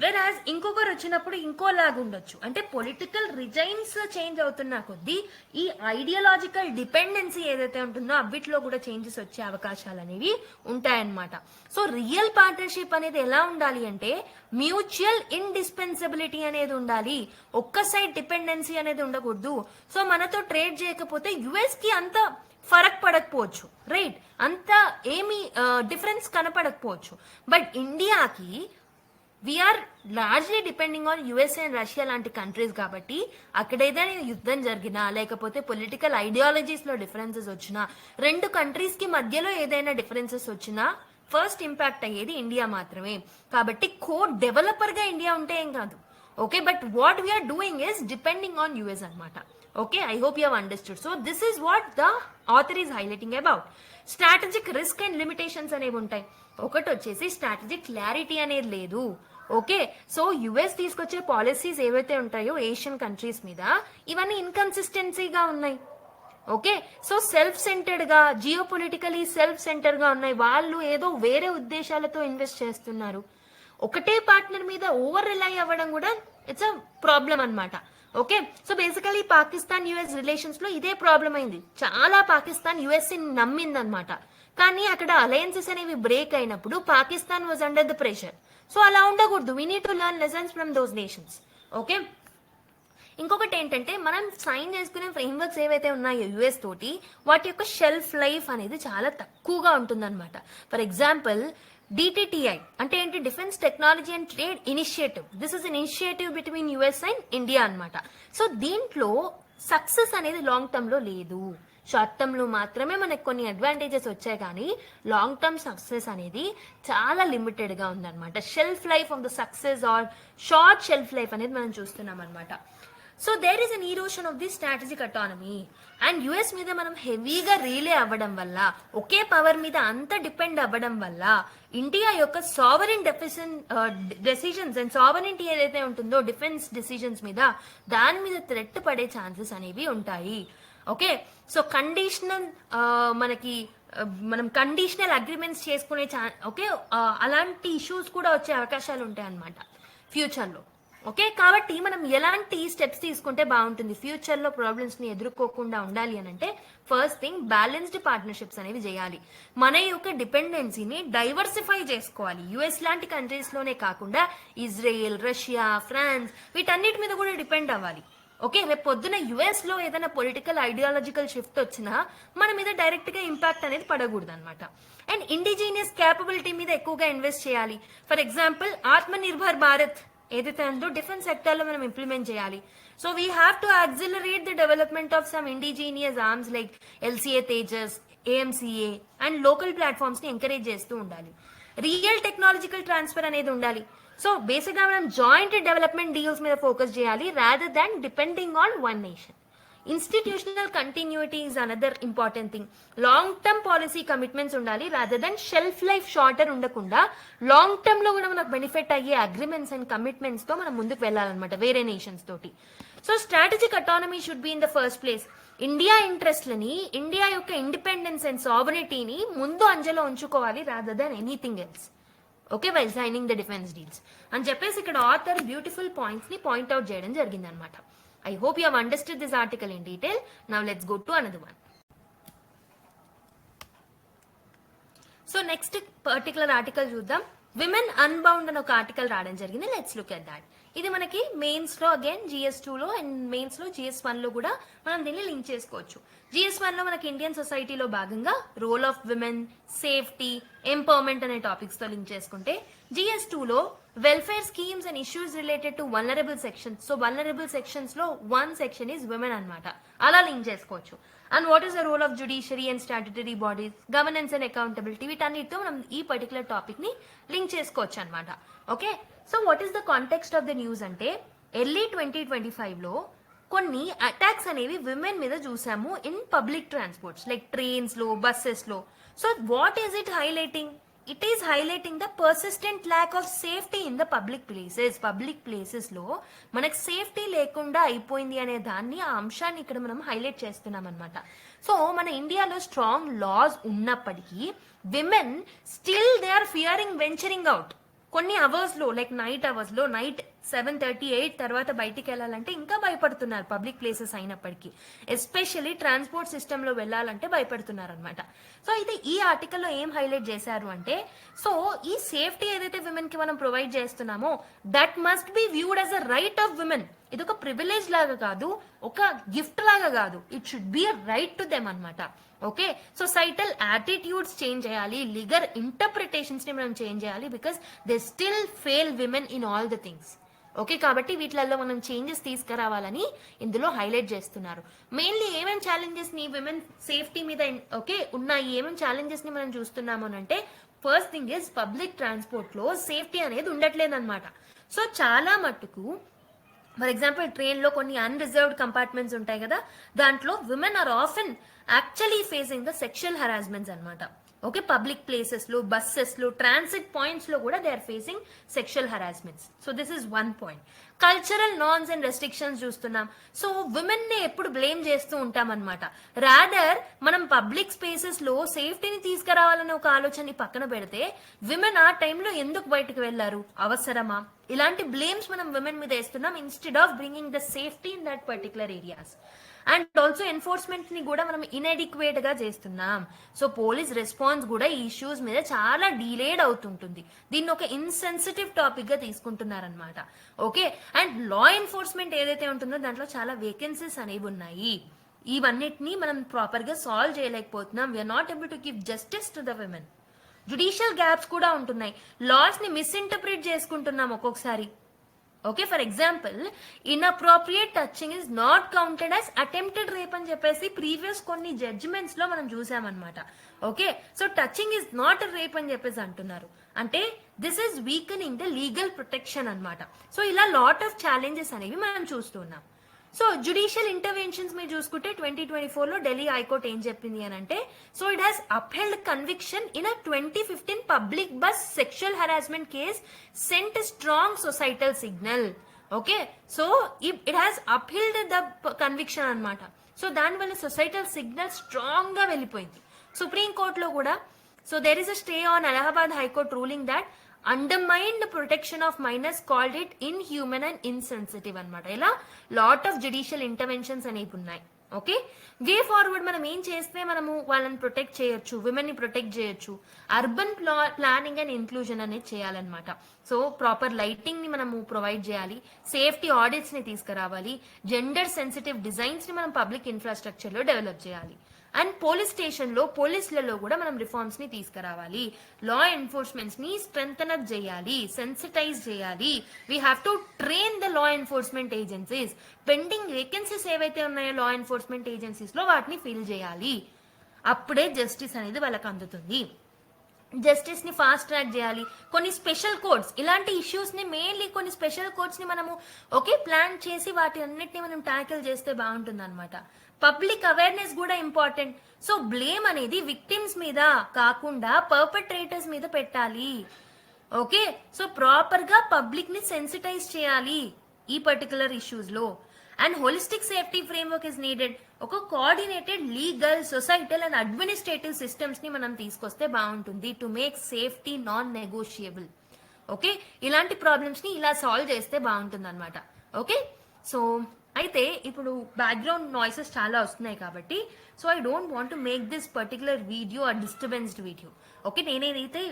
వెరాజ్ ఇంకొకరు వచ్చినప్పుడు ఇంకోలాగా ఉండొచ్చు. అంటే పొలిటికల్ రిజైన్స్ చేంజ్ అవుతున్న కొద్దీ ఈ ఐడియాలజికల్ డిపెండెన్సీ ఏదైతే ఉంటుందో అవిట్లో కూడా చేంజెస్ వచ్చే అవకాశాలు అనేవి ఉంటాయన్నమాట. సో రియల్ పార్ట్నర్షిప్ అనేది ఎలా ఉండాలి అంటే మ్యూచువల్ ఇండిస్పెన్సిబిలిటీ అనేది ఉండాలి, ఒక్క సైడ్ డిపెండెన్సీ అనేది ఉండకూడదు. సో మనతో ట్రేడ్ చేయకపోతే యుఎస్ కి అంత ఫరక్ పడకపోవచ్చు, రైట్, అంత ఏమీ డిఫరెన్స్ కనపడకపోవచ్చు. బట్ ఇండియాకి we are largely depending on USA and Russia లాంటి కంట్రీస్ కాబట్టి అక్కడ ఏదైనా యుద్ధం జరిగినా లేకపోతే పొలిటికల్ ఐడియాలజీస్ లో డిఫరెన్సెస్ వచ్చినా, రెండు కంట్రీస్ కి మధ్యలో ఏదైనా డిఫరెన్సెస్ వచ్చినా ఫస్ట్ ఇంపాక్ట్ అయ్యేది ఇండియా మాత్రమే. కాబట్టి కో డెవలపర్ గా ఇండియా ఉంటే ఏం కాదు. Okay, but what we are doing is depending on US అనమాట. Okay, I hope you have understood. So this is what the author is highlighting about. Strategic risk and limitations అనేవి ఉంటాయి. ఒకటి వచ్చేసి స్ట్రాటజిక్ క్లారిటీ అనేది లేదు. ఓకే, సో యుఎస్ తీసుకొచ్చే పాలసీస్ ఏవైతే ఉంటాయో ఏషియన్ కంట్రీస్ మీద ఇవన్నీ ఇన్కన్సిస్టెన్సీగా ఉన్నాయి. ఓకే, సో సెల్ఫ్ సెంటర్డ్ గా, జియో పొలిటికలీ సెల్ఫ్ సెంటర్ గా ఉన్నాయి. వాళ్ళు ఏదో వేరే ఉద్దేశాలతో ఇన్వెస్ట్ చేస్తున్నారు. ఒకటే పార్ట్నర్ మీద ఓవర్ రిలై అవ్వడం కూడా ఇట్స్ అ ప్రాబ్లం అనమాట. Okay, so basically Pakistan US relations లో ఇదే ప్రాబ్లం అయింది. చాలా పాకిస్తాన్ యుఎస్ ని నమ్మిందనమాట, కానీ అక్కడ అలయన్సెస్ అనేవి బ్రేక్ అయినప్పుడు Pakistan was under the pressure. So అలా ఉండకూడదు. We need to learn lessons from those nations. Okay, ఇంకొకటి ఏంటంటే మనం సైన్ చేసుకునే ఫ్రేమ్వర్క్స్ ఏవైతే ఉన్నాయో యుఎస్ తోటి వాటి యొక్క షెల్ఫ్ లైఫ్ అనేది చాలా తక్కువగా ఉంటుందన్నమాట. ఫర్ ఎగ్జాంపుల్ డిటిటిఐ అంటే ఏంటి, defence technology and trade initiative. This is an initiative between US and India అన్నమాట. సో దీంట్లో సక్సెస్ అనేది లాంగ్ టర్మ్ లో లేదు. షార్ట్ టర్మ్ లో మాత్రమే మనకు కొన్ని అడ్వాంటేజెస్ వచ్చాయి, కానీ లాంగ్ టర్మ్ సక్సెస్ అనేది చాలా లిమిటెడ్ గా ఉందన్నమాట. Shelf life of the success or short shelf life అనేది మనం చూస్తున్నాం అనమాట. So there is an erosion of the strategic autonomy. And US మీద మనం హెవీగా రీలే అవ్వడం వల్ల, ఒకే పవర్ మీద అంత డిపెండ్ అవ్వడం వల్ల ఇండియా యొక్క సావరిన్ డెసిషన్స్ అండ్ సావరినిటీ ఏదైతే ఉంటుందో డిఫెన్స్ డెసిషన్స్ మీద, దాని మీద థ్రెట్ పడే ఛాన్సెస్ అనేవి ఉంటాయి. ఓకే, సో కండిషనల్ మనం కండిషనల్ అగ్రిమెంట్స్ చేసుకునే ఓకే అలాంటి ఇష్యూస్ కూడా వచ్చే అవకాశాలు ఉంటాయి అన్నమాట ఫ్యూచర్లో. ఓకే, కాబట్టి మనం ఎలాంటి స్టెప్స్ తీసుకుంటే బాగుంటుంది ఫ్యూచర్ లో ప్రాబ్లమ్స్ ని ఎదుర్కోకుండా ఉండాలి అని అంటే, ఫస్ట్ థింగ్ బ్యాలెన్స్డ్ పార్ట్నర్షిప్స్ అనేవి చేయాలి. మన యొక్క డిపెండెన్సీని డైవర్సిఫై చేసుకోవాలి. యుఎస్ లాంటి కంట్రీస్ లోనే కాకుండా ఇజ్రాయెల్, రష్యా, ఫ్రాన్స్ వీటన్నిటి మీద కూడా డిపెండ్ అవ్వాలి. ఓకే, రేపు పొద్దున యుఎస్ లో ఏదైనా పొలిటికల్ ఐడియాలజికల్ షిఫ్ట్ వచ్చినా మన మీద డైరెక్ట్ గా ఇంపాక్ట్ అనేది పడకూడదు అనమాట. అండ్ ఇండిజీనియస్ క్యాపబిలిటీ మీద ఎక్కువగా ఇన్వెస్ట్ చేయాలి. ఫర్ ఎగ్జాంపుల్ ఆత్మ నిర్భర్ భారత్ ఏదైతే ఉందో డిఫెన్స్ సెక్టర్ లో మనం ఇంప్లిమెంట్ చేయాలి. So we have to accelerate the development of some indigenous arms like LCA Tejas, AMCA and local platforms ని ఎంకరేజ్ చేస్తూ ఉండాలి. రియల్ టెక్నాలజికల్ ట్రాన్స్ఫర్ అనేది ఉండాలి. సో బేసిక్ గా మనం జాయింట్ డెవలప్మెంట్ డీల్స్ మీద ఫోకస్ చేయాలి rather than depending on one nation. Institutional continuity is another important thing. Long term policy commitments ఉండాలి rather than shelf life shorter ఉండకుండా లాంగ్ టర్మ్ లో కూడా మనకు బెనిఫిట్ అయ్యే అగ్రిమెంట్స్ అండ్ కమిట్మెంట్స్ తో మనం ముందుకు వెళ్ళాలన్నమాట వేరే నేషన్స్ తోటి. So strategic autonomy should be in the first place. India ఇంట్రెస్ట్లని, ఇండియా యొక్క ఇండిపెండెన్స్ అండ్ సావరినిటీని ముందు అంజలో ఉంచుకోవాలి rather than anything else. Okay, while signing the defence deals అని చెప్పేసి ఇక్కడ ఆథర్ బ్యూటిఫుల్ పాయింట్స్ ని పాయింట్అవుట్ చేయడం జరిగింది అనమాట. I hope you have understood this article in detail. Now let's go to another one. So next particular article చూద్దాం. విమెన్ అన్బౌండ్ అని ఒక ఆర్టికల్ రావడం జరిగింది. Let's look at that. ఇది మనకి మెయిన్స్ లో అగైన్ GS2 లో అండ్ మెయిన్స్ లో GS1 లో కూడా మనం దీన్ని లింక్ చేసుకోవచ్చు. GS1 లో మనకి ఇండియన్ సొసైటీలో భాగంగా role of women, safety, empowerment అనే టాపిక్స్ తో లింక్ చేసుకుంటే, GS2 లో welfare schemes and issues related to vulnerable sections. So vulnerable sections లో వన్ సెక్షన్ ఈజ్ విమెన్ అనమాట. అలా లింక్ చేసుకోవచ్చు. And what is the role of judiciary and statutory bodies, governance and accountability, వీటన్నిటితో మనం ఈ పర్టికులర్ టాపిక్ ని లింక్ చేసుకోవచ్చు అనమాట. Okay, so what is the context of the news అంటే, ఎర్లీ 2025 లో కొన్ని అటాక్స్ అనేవి విమెన్ మీద చూసాము in public transports like trains లో, బస్సెస్ లో. So what is it highlighting? It is highlighting the persistent lack of safety in the public places. Public places లో మనకు సేఫ్టీ లేకుండా అయిపోయింది అనే దాన్ని, ఆ అంశాన్ని ఇక్కడ మనం హైలైట్ చేస్తున్నాం అనమాట. సో మన ఇండియాలో స్ట్రాంగ్ లాస్ ఉన్నప్పటికీ women still they are fearing venturing out. కొన్ని అవర్స్ లో లైక్ నైట్ అవర్స్ లో, నైట్ 7:30, 8 తర్వాత బయటికి వెళ్ళాలంటే ఇంకా భయపడుతున్నారు పబ్లిక్ ప్లేసెస్ అయినప్పటికీ. ఎస్పెషల్లీ ట్రాన్స్పోర్ట్ సిస్టమ్ లో వెళ్ళాలంటే భయపడుతున్నారు అనమాట. సో అయితే ఈ ఆర్టికల్లో ఏం హైలైట్ చేశారు అంటే, సో ఈ సేఫ్టీ ఏదైతే విమెన్ కి మనం ప్రొవైడ్ చేస్తున్నామో that must be viewed as a right of women. ఇది ఒక ప్రివిలేజ్ లాగా కాదు, ఒక గిఫ్ట్ లాగా కాదు, it should be a right to them అనమాట. ఓకే, సొసైటల్ యాటిట్యూడ్స్ చేంజ్ చేయాలి, లీగల్ ఇంటర్ప్రిటేషన్స్ ని మనం చేంజ్ చేయాలి, because they still fail women in all the things. Okay, కాబట్టి వీటిలలో మనం చేంజెస్ తీసుకురావాలని ఇందులో హైలైట్ చేస్తున్నారు. మెయిన్లీ ఏమేమి ఛాలెంజెస్ ని విమెన్ సేఫ్టీ మీద ఓకే ఉన్నాయి, ఏమేమి ఛాలెంజెస్ ని మనం చూస్తున్నాము అంటే, first thing is public transport లో సేఫ్టీ అనేది ఉండట్లేదు అనమాట. సో చాలా మట్టుకు ఫర్ ఎగ్జాంపుల్ ట్రైన్ లో కొన్ని అన్రిజర్వ్డ్ కంపార్ట్మెంట్స్ ఉంటాయి కదా, దాంట్లో women are often actually facing the sexual harassments అనమాట. ఓకే, పబ్లిక్ ప్లేసెస్ లో, బస్సెస్ లో, ట్రాన్సిట్ పాయింట్స్ లో కూడా they are facing sexual harassments. So this is one point. Cultural norms and restrictions చూస్తున్నాం. సో విమెన్ ని ఎప్పుడు బ్లేమ్ చేస్తూ ఉంటాం అనమాట. రాదర్ మనం పబ్లిక్ స్పేసెస్ లో సేఫ్టీని తీసుకురావాలనే ఒక ఆలోచనని పక్కన పెడితే, విమెన్ ఆ టైంలో ఎందుకు బయటకు వెళ్లారు, అవసరమా, ఇలాంటి బ్లేమ్స్ మనం విమెన్ మీద వేస్తున్నాం instead of bringing the safety in that particular areas. And also enforcement ని కూడా మనం ఇన్ఎడిక్వేట్ గా చేస్తున్నాం. సో పోలీస్ రెస్పాన్స్ కూడా ఈ ఇష్యూస్ మీద చాలా డిలేడ్ అవుతుంటుంది. దీన్ని ఒక ఇన్సెన్సిటివ్ టాపిక్ గా తీసుకుంటున్నారనమాట. ఓకే, అండ్ లా ఎన్ఫోర్స్మెంట్ ఏదైతే ఉంటుందో దాంట్లో చాలా వేకెన్సీస్ అనేవి ఉన్నాయి. ఇవన్నిటిని మనం ప్రాపర్ గా సాల్వ్ చేయలేకపోతున్నాం. We are not able to give justice to the women. Judicial gaps కూడా ఉంటున్నాయి. లాస్ ని మిస్ఇంటర్ప్రిట్ చేసుకుంటున్నాం ఒక్కొక్కసారి. Okay, for example inappropriate touching is not counted as attempted rape అని చెప్పేసి ప్రీవియస్ కొన్ని జడ్జిమెంట్స్ లో మనం చూసామన్నమాట. Okay, so touching is not rape అని చెప్పేసి అంటున్నారు. అంటే this is weakening the legal protection అన్నమాట. సో ఇలా లాట్ ఆఫ్ ఛాలెంజెస్ అనేవి మనం చూస్తున్నాం. సో జుడిషియల్ ఇంటర్వెన్షన్స్ మీరు చూసుకుంటే 2024లో ఢిల్లీ హైకోర్టు ఏం చెప్పింది అని అంటే, so it has upheld conviction in a 2015 public bus sexual harassment case sent strong societal signal. Okay, so it has upheld the conviction అనమాట. సో దానివల్ల సొసైటల్ సిగ్నల్ స్ట్రాంగ్ గా వెళ్ళిపోయింది. సుప్రీం కోర్టులో కూడా, so there is a stay on Allahabad high court ruling that undermined protection of minors called it inhuman and insensitive అనమాట. ఇలా లాట్ ఆఫ్ జుడిషియల్ ఇంటర్వెన్షన్స్ అనేవి ఉన్నాయి. ఓకే, వే ఫార్వర్డ్ మనం ఏం చేస్తే మనము వాళ్ళని ప్రొటెక్ట్ చేయొచ్చు, విమెన్ ని ప్రొటెక్ట్ చేయొచ్చు. అర్బన్ ప్లానింగ్ అండ్ ఇన్క్లూజన్ అనేది చేయాలన్నమాట. సో ప్రాపర్ లైటింగ్ ని మనము ప్రొవైడ్ చేయాలి, సేఫ్టీ ఆడిట్స్ ని తీసుకురావాలి, జెండర్ సెన్సిటివ్ డిజైన్స్ ని మనం పబ్లిక్ ఇన్ఫ్రాస్ట్రక్చర్ లో డెవలప్ చేయాలి. అండ్ పోలీస్ స్టేషన్ లో పోలీసులలో కూడా మనం రిఫార్మ్స్ ని తీసుకురావాలి. లా ఎన్ఫోర్స్మెంట్స్ ని స్ట్రెంథన్ అప్ చేయాలి, సెన్సిటైజ్ చేయాలి. We have to train the law enforcement agencies. Pending vacancies ఏవైతే ఉన్నాయో లా ఎన్ఫోర్స్మెంట్ ఏజెన్సీస్ లో వాటిని ఫిల్ చేయాలి. అప్పుడే జస్టిస్ అనేది వాళ్ళకి అందుతుంది. జస్టిస్ ని ఫాస్ట్ ట్రాక్ చేయాలి. కొన్ని స్పెషల్ కోర్ట్స్, ఇలాంటి ఇష్యూస్ ని మెయిన్లీ కొన్ని స్పెషల్ కోర్ట్స్ ని మనము ప్లాన్ చేసి వాటి అన్నిటిని మనం ట్యాకిల్ చేస్తే బాగుంటుంది అనమాట. పబ్లిక్ అవేర్నెస్ కూడా ఇంపార్టెంట్. సో బ్లేమ్ అనేది విక్టిమ్స్ మీద కాకుండా పర్పెట్రేటర్స్ మీద పెట్టాలి. ఓకే, సో ప్రాపర్ గా పబ్లిక్ ని సెన్సిటైజ్ చేయాలి ఈ పర్టికులర్ ఇష్యూస్ లో. And holistic safety framework is needed. ఒక coordinated legal, societal and administrative systems ని మనం తీసుకొస్తే బాగుంటుంది to make safety non negotiable. Okay, ఇలాంటి ప్రాబ్లమ్స్ ని ఇలా సాల్వ్ చేస్తే బాగుంటుంది అనమాట. ఓకే, సో అయితే ఇప్పుడు బ్యాక్గ్రౌండ్ నాయిసెస్ చాలా వస్తున్నాయి కాబట్టి, so I don't want to make this particular video ఆ డిస్టర్బెన్స్డ్ వీడియో. ఓకే, నేనేదైతే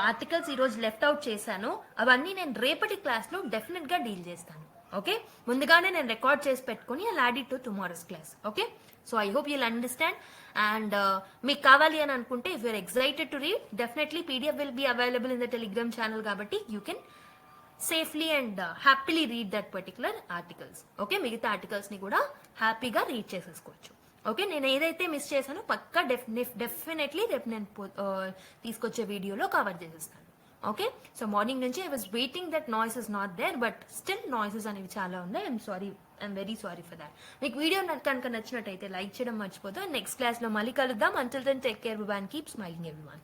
ఆర్టికల్స్ ఈరోజు లెఫ్ట్ అవుట్ చేశానో అవన్నీ నేను రేపటి క్లాస్లో డెఫినెట్గా డీల్ చేస్తాను. ఓకే, ముందుగానే నేను రికార్డ్ చేసి పెట్టుకుని I'll add it to tomorrow's class. Okay, so I hope you'll understand. And మీకు కావాలి అని అనుకుంటే, if you're excited to read, definitely PDF will be available in the Telegram channel కాబట్టి you can safely and happily read that particular articles. Okay, మిగతా ఆర్టికల్స్ ని కూడా హ్యాపీగా రీడ్ చేసేసుకోవచ్చు. ఓకే, నేను ఏదైతే మిస్ చేశానో పక్కా డెఫినెట్లీ రేపు నేను తీసుకొచ్చే వీడియోలో కవర్ చేసేస్తాను. ఓకే, సో మార్నింగ్ నుంచి I was waiting that noise is not there, but still noises అనేవి చాలా ఉన్నాయి. I'm very sorry for that. మీకు వీడియో కనుక నచ్చినట్టయితే లైక్ చేయడం మర్చిపోతాం. నెక్స్ట్ క్లాస్లో మళ్ళీ కలుద్దాం. Until then take care, bye bye, and keep smiling everyone.